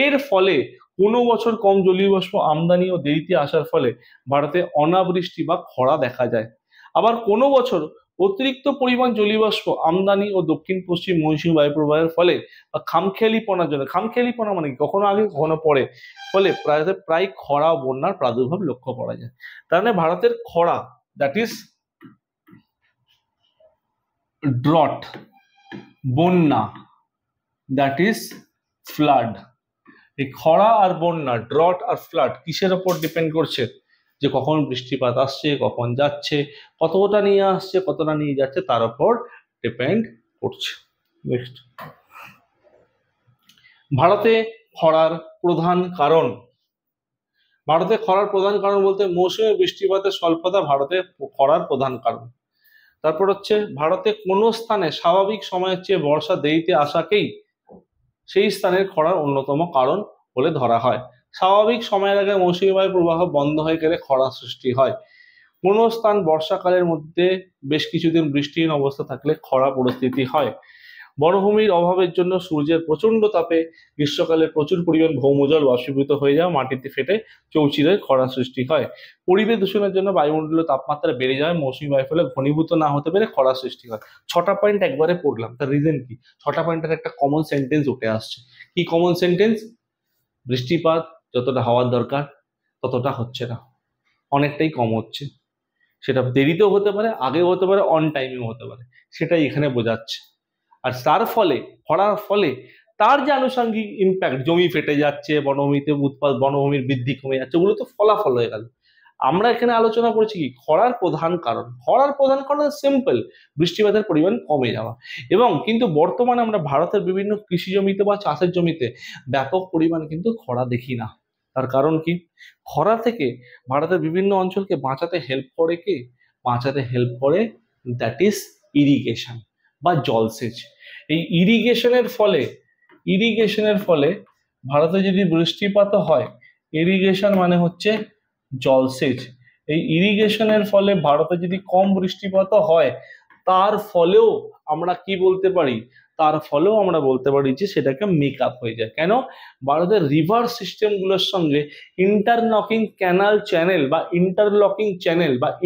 এর ফলে কোনো বছর কম জলীয়বাষ্প আমদানি ও দেরিতে আসার ফলে ভারতে অনাবৃষ্টি বা খরা দেখা যায়। আবার কোনো বছর অতিরিক্ত পরিমাণ জলীয়বাষ্প আমদানি ও দক্ষিণ পশ্চিম মৌসুমী বায়ু প্রবাহের ফলে বা খামখেয়ালিপনার জন্য, খামখেয়ালিপনা মানে কখনো আগে কখনো পরে, ফলে প্রায় খরা ও বন্যার প্রাদুর্ভাব লক্ষ্য করা যায়। তার মানে ভারতের খরা, দ্যাট ইজ ড্রট, বন্যা দ্যাট ইজ ফ্লাড। এই খরা আর বন্যা, ড্রট আর ফ্লাড কিসের ওপর ডিপেন্ড করছে, যে কখন বৃষ্টিপাত আসছে, কখন যাচ্ছে, কতটা নিয়ে আসছে, কতটা নিয়ে যাচ্ছে, তার উপর ডিপেন্ড করছে। নেক্সট, ভারতে খরার প্রধান কারণ। ভারতে খরার প্রধান কারণ বলতে মৌসুমী বৃষ্টিপাতের স্বল্পতা ভারতে খরার প্রধান কারণ। তারপর হচ্ছে ভারতে কোনো স্থানে স্বাভাবিক সময়ের চেয়ে বর্ষা দেরিতে আসাকেই সেই স্থানের খরার অন্যতম কারণ বলে ধরা হয়। স্বাভাবিক সময়ের আগে মৌসুমী বায়ুর প্রবাহ বন্ধ হয়ে গেলে খরা সৃষ্টি হয়। কোনো স্থান বর্ষাকালের মধ্যে বেশ কিছুদিন বৃষ্টিহীন অবস্থা থাকলে খরা পরিস্থিতি হয়। বনভূমির অভাবের জন্য সূর্যের প্রচন্ড তাপে গ্রীষ্মকালে প্রচুর পরিমাণ ভৌমজল বাষ্পীভূত হয়ে যাওয়া মাটিতে ফেটে চৌচিরে খরা সৃষ্টি হয়। পরিবেশ দূষণের জন্য বায়ুমণ্ডলীয় তাপমাত্রা বেড়ে যায়, মৌসুমী বায়ুর ফলে ঘনীভূত না হতে পেরে খরা সৃষ্টি হয়। 6টা পয়েন্ট একবারে পড়লাম, তার রিজন কি, 6টা পয়েন্টের একটা কমন সেন্টেন্স উঠে আসছে। কি কমন সেন্টেন্স, বৃষ্টিপাত যতটা হওয়ার দরকার ততটা হচ্ছে না, অনেকটাই কম হচ্ছে। সেটা দেরিতেও হতে পারে, আগেও হতে পারে, অন টাইমেও হতে পারে, সেটাই এখানে বোঝাচ্ছে। আর তার ফলে, খরার ফলে তার যে আনুষঙ্গিক ইম্প্যাক্ট, জমি ফেটে যাচ্ছে, বনভূমিতে বনভূমির বৃদ্ধি কমে যাচ্ছে, ওগুলো তো ফলাফল হয়ে গেল। আমরা এখানে আলোচনা করছি কি খরার প্রধান কারণ। খরার প্রধান কারণ সিম্পল, বৃষ্টিপাতের পরিমাণ কমে যাওয়া। এবং কিন্তু বর্তমানে আমরা ভারতের বিভিন্ন কৃষি জমিতে বা চাষের জমিতে ব্যাপক পরিমাণ কিন্তু খরা দেখি না। তার কারণ কি? খরা থেকে ভারতের বিভিন্ন অঞ্চলকে বাঁচাতে হেল্প করে কে? বাঁচাতে হেল্প করে দ্যাট ইজ ইরিগেশন বা জলসেচ। এই ইরিগেশনের ফলে ভারতে যদি বৃষ্টিপাত হয়, ইরিগেশন মানে হচ্ছে জলসেচ। এই ইরিগেশনের ফলে ভারতে যদি কম বৃষ্টিপাত হয়, তার ফলেও আমরা কি বলতে পারি? তার ফলেও আমরা বলতে পারি যে সেটাকে মেক আপ হয়ে যায়। কেন? ভারতের রিভার সিস্টেমগুলোর সঙ্গে ইন্টারলকিং চ্যানেল বা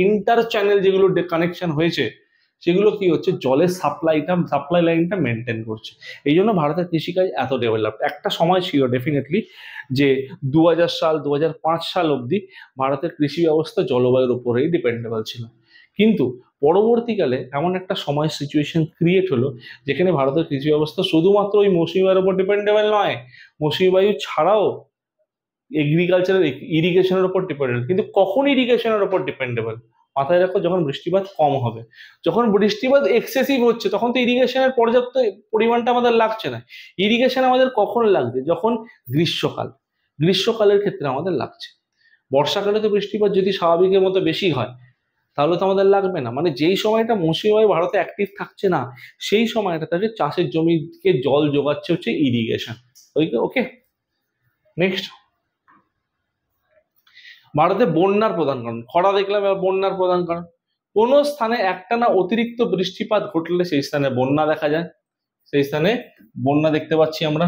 ইন্টার চ্যানেল যেগুলো কানেকশন হয়েছে, সেগুলো কি হচ্ছে? জলের সাপ্লাই লাইনটা মেনটেন করছে। এই জন্য ভারতের কৃষিকাজ এত ডেভেলপড। একটা সময় ছিল ডেফিনেটলি যে 2005 সাল অবধি ভারতের কৃষি ব্যবস্থা জলবায়ুর উপরেই ডিপেন্ডেবল ছিল। কিন্তু পরবর্তীকালে এমন একটা সময় সিচুয়েশন ক্রিয়েট হলো যেখানে ভারতের কৃষি ব্যবস্থা শুধুমাত্র ওই মৌসুমী বায়ুর উপর ডিপেন্ডেবল নয়, মৌসুমী বায়ু ছাড়াও এগ্রিকালচারাল ইরিগেশনের উপর ডিপেন্ডেবল। কিন্তু কখন ইরিগেশনের উপর ডিপেন্ডেবল? মাথায় রাখো, যখন বৃষ্টিপাত কম হবে। যখন বৃষ্টিপাত এক্সেসিভ হচ্ছে তখন তো ইরিগেশনের পর্যাপ্ত পরিমাণটা আমাদের লাগছে না। ইরিগেশন আমাদের কখন লাগছে? যখন গ্রীষ্মকালের ক্ষেত্রে আমাদের লাগছে। বর্ষাকালে তো বৃষ্টিপাত যদি স্বাভাবিকের মতো বেশি হয় তাহলে তো আমাদের লাগবে না। মানে যেই সময়টা মৌসুমী বায়ু ভারতে অ্যাক্টিভ থাকছে না, সেই সময়টা তাকে চাষের জমিকে জল যোগাচ্ছে হচ্ছে ইরিগেশন। ওকে, নেক্সট। ভারতে বন্যার প্রধান কারণ, খরা দেখলাম, এবার বন্যার প্রধান কারণ। কোন স্থানে একটানা অতিরিক্ত বৃষ্টিপাত ঘটলে সেই স্থানে বন্যা দেখা যায়, সেই স্থানে বন্যা দেখতে পাচ্ছি আমরা।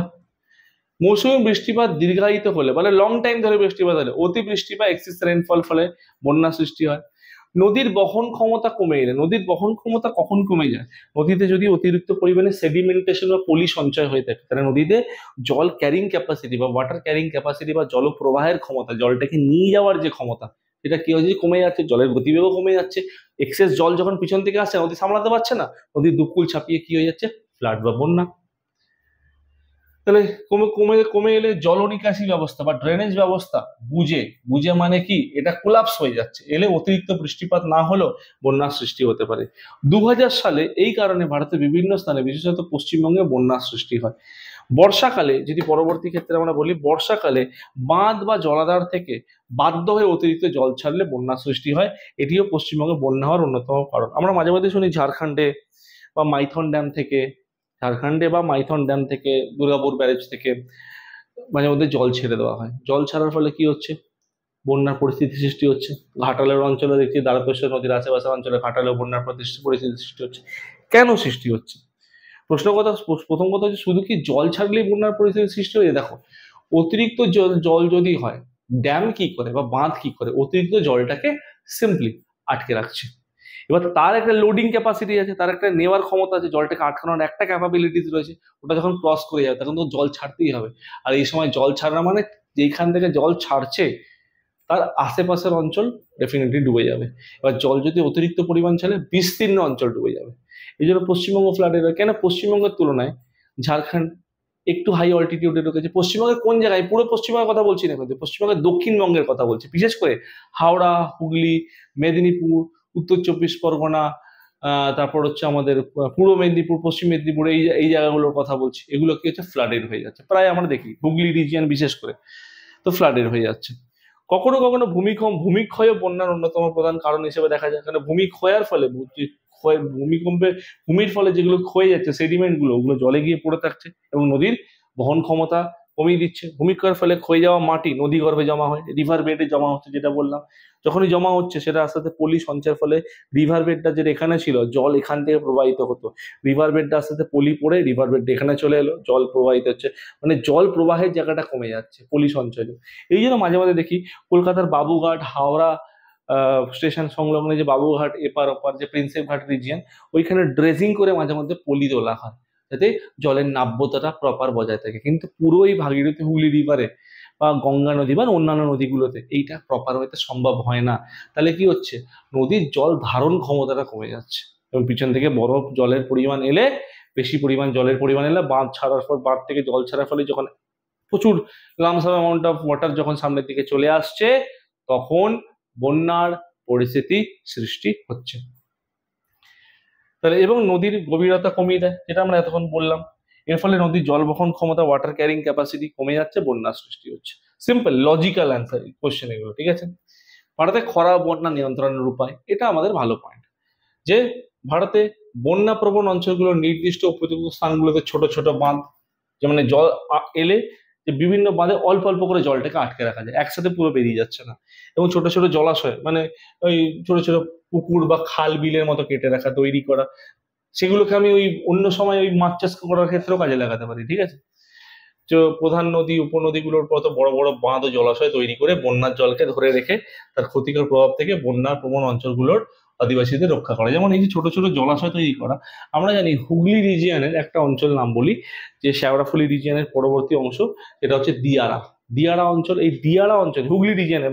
মৌসুমী বৃষ্টিপাত দীর্ঘায়িত হলে, মানে লং টাইম ধরে বৃষ্টিপাত হলে, অতিবৃষ্টি বা এক্সেস রেইনফল ফলে বন্যা সৃষ্টি হয়। নদীর বহন ক্ষমতা কমে এলে, নদীর বহন ক্ষমতা কখন কমে যায়? নদীতে যদি অতিরিক্ত পরিমাণে সেডিমেন্টেশন বা পলি সঞ্চয় হয়ে থাকে, তাহলে নদীতে জল ক্যারিং ক্যাপাসিটি বা ওয়াটার ক্যারিং ক্যাপাসিটি বা জল প্রবাহের ক্ষমতা, জলটাকে নিয়ে যাওয়ার যে ক্ষমতা, সেটা কি হচ্ছে? কমে যাচ্ছে। জলের গতিবেগও কমে যাচ্ছে। এক্সেস জল যখন পিছন থেকে আসছে, নদী সামলাতে পারছে না, নদীর দুকুল ছাপিয়ে কি হয়ে যাচ্ছে? ফ্লাড বা বন্যা। তাহলে কমে কমে কমে এলে জল নিকাশি ব্যবস্থা বা ড্রেনেজ ব্যবস্থা বুঝে বুঝে মানে কি, এটা কোলাপস হয়ে যাচ্ছে। এলে অতিরিক্ত বৃষ্টিপাত না হলেও বন্যার সৃষ্টি হতে পারে। 2000 সালে এই কারণে ভারতের বিভিন্ন স্থানে, বিশেষত পশ্চিমবঙ্গে বন্যার সৃষ্টি হয়। বর্ষাকালে, যদি পরবর্তী ক্ষেত্রে আমরা বলি, বর্ষাকালে বাঁধ বা জলাধার থেকে বাধ্য হয়ে অতিরিক্ত জল ছাড়লে বন্যার সৃষ্টি হয়। এটিও পশ্চিমবঙ্গে বন্যা হওয়ার অন্যতম কারণ। আমরা মাঝে মাঝে শুনি বা মাইথন ড্যাম থেকে ঝাড়খণ্ডে বা মাইথন ড্যাম থেকে, দুর্গাপুর ব্যারেজ থেকে মাঝে মধ্যে জল ছেড়ে দেওয়া হয়। জল ছাড়ার ফলে কি হচ্ছে? বন্যার পরিস্থিতি সৃষ্টি হচ্ছে। ঘাটালের অঞ্চলে দেখছি, দ্বারকেশ্বর নদীর আশেপাশের অঞ্চলে ঘাটালেও বন্যার পরিস্থিতি সৃষ্টি হচ্ছে। কেন সৃষ্টি হচ্ছে? প্রথম কথা হচ্ছে, শুধু কি জল ছাড়লেই বন্যার পরিস্থিতি সৃষ্টি হয়ে? দেখো, অতিরিক্ত জল যদি হয়, ড্যাম কি করে বা বাঁধ কি করে? অতিরিক্ত জলটাকে সিম্পলি আটকে রাখছে। এবার তার একটা লোডিং ক্যাপাসিটি আছে, তার একটা নেওয়ার ক্ষমতা আছে, জলটাকে আটকানোর একটা ক্যাপাবিলিটিস রয়েছে। ওটা যখন ক্রস করে যাবে তখন তো জল ছাড়তেই হবে। আর এই সময় জল ছাড়া মানে যেখান থেকে জল ছাড়ছে তার আশেপাশের অঞ্চল ডেফিনেটলি ডুবে যাবে। এবার জল যদি অতিরিক্ত পরিমাণ ছাড়ে, বিস্তীর্ণ অঞ্চল ডুবে যাবে। এই জন্য পশ্চিমবঙ্গ ফ্লাডেড হয়। কেন? পশ্চিমবঙ্গের তুলনায় ঝাড়খণ্ড একটু হাই অল্টিটিউডে রয়েছে। পশ্চিমবঙ্গের কোন জায়গায়? পুরো পশ্চিমবঙ্গের কথা বলছি না, কিন্তু পশ্চিমবঙ্গের দক্ষিণবঙ্গের কথা বলছি। বিশেষ করে হাওড়া, হুগলি, মেদিনীপুর, উত্তর চব্বিশ পরগনা, তারপর হচ্ছে আমাদের পূর্ব মেদিনীপুর, পশ্চিম মেদিনীপুর, এই জায়গাগুলোর কথা বলছি। এগুলো কি হচ্ছে? ফ্লাডেড হয়ে যাচ্ছে। প্রায় আমরা দেখি হুগলি রিজিয়ন বিশেষ করে তো ফ্লাডেড হয়ে যাচ্ছে। কখনো কখনো ভূমিক্ষয়ও বন্যার অন্যতম প্রধান কারণ হিসেবে দেখা যায়। কারণ ভূমিক্ষয়ের ফলে, ভূমির ফলে যেগুলো ক্ষয়ে যাচ্ছে, সেডিমেন্ট গুলো, ওগুলো জলে গিয়ে পড়ে থাকছে এবং নদীর বহন ক্ষমতা কমিয়ে দিচ্ছে। ভূমিক্ষয়ের ফলে ক্ষয়ে যাওয়া মাটি নদী গর্ভে জমা হয়, রিভার বেডে জমা হচ্ছে, যেটা বললাম। যখনই জমা হচ্ছে সেটা আস্তে আস্তে পলি সঞ্চয়ের ফলে রিভার বেডটা যেটা এখানে ছিল, জল এখান থেকে প্রবাহিত হতো, রিভার বেডটা আস্তে আস্তে পলি পড়ে রিভার বেডটা এখানে চলে এলো, জল প্রবাহিত হচ্ছে। মানে জল প্রবাহের জায়গাটা কমে যাচ্ছে পলি সঞ্চয়। এই জন্য মাঝে মাঝে দেখি কলকাতার বাবুঘাট, হাওড়া স্টেশন সংলগ্ন যে বাবুঘাট এপার ওপার যে প্রিন্সেপ ঘাট রিজিয়ন, ওইখানে ড্রেজিং করে মাঝে মধ্যে পলি তোলা হয়, যাতে জলের নাব্যতাটা প্রপার বজায় থাকে। কিন্তু পুরো এই ভাগীরথী হুগলি রিভারে বা গঙ্গা নদী বা অন্যান্য নদীগুলোতে এইটা প্রপার হইতে সম্ভব হয় না। তাহলে কি হচ্ছে? নদীর জল ধারণ ক্ষমতাটা কমে যাচ্ছে এবং পিছন থেকে বরফ জলের পরিমাণ এলে, বেশি পরিমাণ জলের পরিমাণ এলে, বাঁধ ছাড়ার পর, বাঁধ থেকে জল ছাড়ার ফলে যখন প্রচুর লামসাম অ্যামাউন্ট অফ ওয়াটার যখন সামনের দিকে চলে আসছে, তখন বন্যার পরিস্থিতি সৃষ্টি হচ্ছে। তাহলে এবং নদীর গভীরতা কমিয়ে দেয়, যেটা আমরা এতক্ষণ বললাম। এর ফলে নদীর জল বহন ক্ষমতা, ওয়াটার ক্যারিং ক্যাপাসিটি কমে যাচ্ছে, বন্যার সৃষ্টি হচ্ছে। সিম্পল লজিক্যাল অ্যান্সার কোশ্চেন এগুলো, ঠিক আছে। ভারতে খরা বন্যা নিয়ন্ত্রণের উপায়, এটা আমাদের ভালো পয়েন্ট, যে ভারতে বন্যা প্রবণ অঞ্চলগুলোর নির্দিষ্ট উপযুক্ত স্থানগুলোতে ছোট ছোট বাঁধ, যে মানে জল এলে যে বিভিন্ন বাঁধে অল্প অল্প করে জলটাকে আটকে রাখা যায়, একসাথে পুরো বেরিয়ে যাচ্ছে না, এবং ছোট ছোট জলাশয় মানে ওই ছোট ছোট পুকুর বা খাল বিলের মতো কেটে রাখা, তৈরি করা, সেগুলোকে আমি ওই অন্য সময় ওই মাছ চাষ করার ক্ষেত্রেও কাজে লাগাতে পারি, ঠিক আছে। তো প্রধান নদী উপনদীগুলোর মতো বড় বড় বাঁধ ও জলাশয় তৈরি করে বন্যার জলকে ধরে রেখে তার ক্ষতিকর প্রভাব থেকে বন্যার প্রবণ অঞ্চলগুলোর আদিবাসীদের রক্ষা করা। যেমন এই যে ছোট ছোট জলাশয় তৈরি করা, আমরা জানি হুগলি রিজিয়নের একটা অঞ্চল নাম বলি, যে শেওড়াফুলি রিজিয়নের পরবর্তী অংশ, সেটা হচ্ছে দিয়ারা। দিয়ারা অঞ্চল, এই দিয়ারা অঞ্চল হুগলি রিজিয়নে,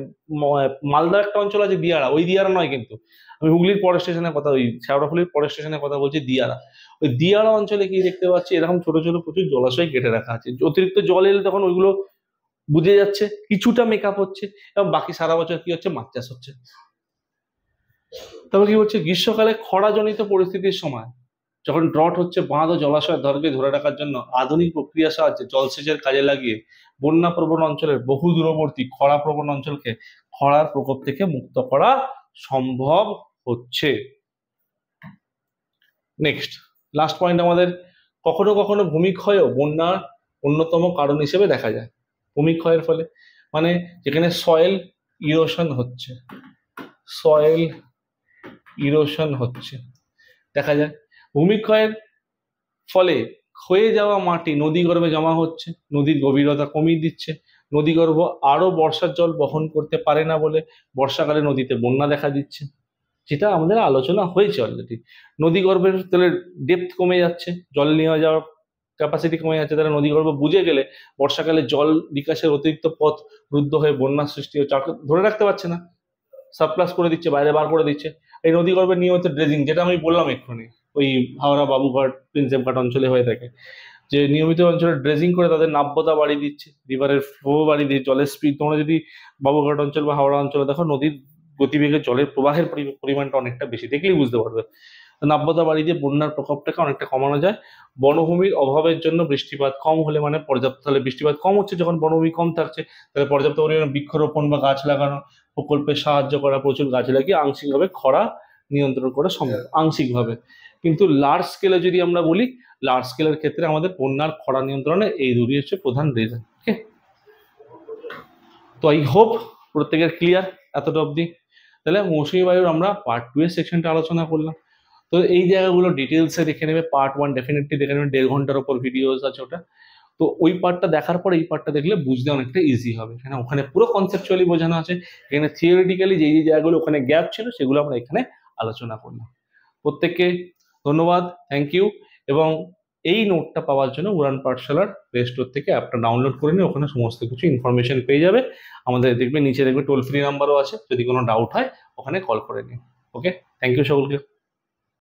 মালদার একটা অঞ্চল আছে দিয়ারা, ওই দিয়ারা নয় কিন্তু, আমি হুগলির পরের স্টেশনের কথা, ওই শেওড়াফুলির পরের স্টেশনের কথা বলছি, দিয়ারা। ওই দিয়ারা অঞ্চলে কি দেখতে পাচ্ছি, এরকম ছোট ছোট প্রচুর জলাশয় কেটে রাখা আছে, অতিরিক্ত জল এলে তখন ওইগুলো বুঝে যাচ্ছে, কিছুটা মেকআপ হচ্ছে, এবং বাকি সারা বছর কি হচ্ছে, মাছ চাষ হচ্ছে। তবে কি হচ্ছে, গ্রীষ্মকালে খরাজনিত পরিস্থিতির সময় যখন ড্রট হচ্ছে, বাঁধ ও জলাশয়ের ধারকে ধরে রাখার জন্য আধুনিক প্রক্রিয়ার সাহায্যে জলসেচের কাজে লাগিয়ে বন্যা প্রবণ অঞ্চলের বহু দূরবর্তী খরা প্রবণ অঞ্চলকে খরার প্রকোপ থেকে মুক্ত করা সম্ভব হচ্ছে। নেক্সট লাস্ট পয়েন্ট আমাদের, কখনো কখনো ভূমিক্ষয়ও বন্যার অন্যতম কারণ হিসেবে দেখা যায়। ভূমিক্ষয়ের ফলে মানে যেখানে সয়েল ইরোশন হচ্ছে, সয়েল ইরোশন হচ্ছে দেখা যায়, ভূমিক্ষয়ের ফলে ক্ষয়ে যাওয়া মাটি নদীগর্ভে জমা হচ্ছে, নদীর গভীরতা কমিয়ে দিচ্ছে, নদীগর্ভ আরো বর্ষার জল বহন করতে পারে না বলে বর্ষাকালে নদীতে বন্যা দেখা দিচ্ছে, যেটা আমাদের আলোচনা হয়েছে অলরেডি। নদীগর্ভের তাহলে ডেপথ কমে যাচ্ছে, জল নিয়ে যাওয়ার ক্যাপাসিটি কমে যাচ্ছে, তাহলে নদীগর্ভ বুঝে গেলে বর্ষাকালে জল বিকাশের অতিরিক্ত পথ রুদ্ধ হয়ে বন্যার সৃষ্টি হচ্ছে, ধরে রাখতে পারছে না, সারপ্লাস করে দিচ্ছে, বাইরে বার করে দিচ্ছে। এই নদীগর্ভের নিয়মিত ড্রেজিং, যেটা আমি বললাম এক্ষুনি, ওই হাওড়া বাবুঘাট প্রিন্সেপঘাট অঞ্চলে হয়ে থাকে, যে নিয়মিত অঞ্চলে ড্রেজিং করে তাদের নাব্যতা বাড়িয়ে দিচ্ছে, রিভারের ফ্লো বাড়িয়ে দিচ্ছে, জলের স্পিড, তোমরা যদি বাবুঘাট অঞ্চল বা হাওড়া অঞ্চলে দেখো, নদীর গতিবেগে জলের প্রবাহের পরিমাণটা অনেকটা বেশি, দেখলেই বুঝতে পারবে। নাব্যতা বাড়িয়ে দিয়ে বন্যার প্রকোপটাকে অনেকটা কমানো যায়। বনভূমির অভাবের জন্য বৃষ্টিপাত কম হলে, মানে পর্যাপ্ত, তাহলে বৃষ্টিপাত কম হচ্ছে যখন বনভূমি কম থাকছে, তাহলে পর্যাপ্ত পরিমাণে বৃক্ষরোপণ বা গাছ লাগানো প্রকল্পে সাহায্য করা, প্রচুর গাছ লাগিয়ে আংশিকভাবে খরা নিয়ন্ত্রণ করা সম্ভব, আংশিকভাবে। কিন্তু লার্জ স্কেলে যদি আমরা বলি, লার্জ স্কেলের ক্ষেত্রে আমাদের বন্যার খরা নিয়ন্ত্রণে এই দুটি হচ্ছে প্রধান রিজন। ওকে, তো আই হোপ প্রত্যেকের ক্লিয়ার এতটা অবধি। তাহলে মৌসুমী বায়ুর আমরা পার্ট 2 এর সেকশনটা আলোচনা করলাম। তো এই জায়গাগুলো ডিটেলসে দেখে নেবে, পার্ট 1 ডেফিনেটলি দেখে নেবে, 1.5 ঘন্টার ওপর ভিডিওস আছে ওটা। তো ওই পার্টটা দেখার পর এই পার্টটা দেখলে বুঝতে অনেকটা ইজি হবে, কেন ওখানে পুরো কনসেপচুয়ালি বোঝানো আছে, এখানে থিওরিটিক্যালি যে জায়গাগুলো ওখানে গ্যাপ ছিল সেগুলো আমরা এখানে আলোচনা করলাম। প্রত্যেককে ধন্যবাদ, থ্যাংক ইউ। এবং এই নোটটা পাওয়ার জন্য উড়ান পাঠশালার প্লে স্টোর থেকে অ্যাপটা ডাউনলোড করে নিয়ে ওখানে সমস্ত কিছু ইনফরমেশন পেয়ে যাবে। আমাদের দেখবে নিচে দেখবে টোল ফ্রি নাম্বারও আছে, যদি কোনো ডাউট হয় ওখানে কল করে নিন। ওকে, থ্যাংক ইউ সকলকে।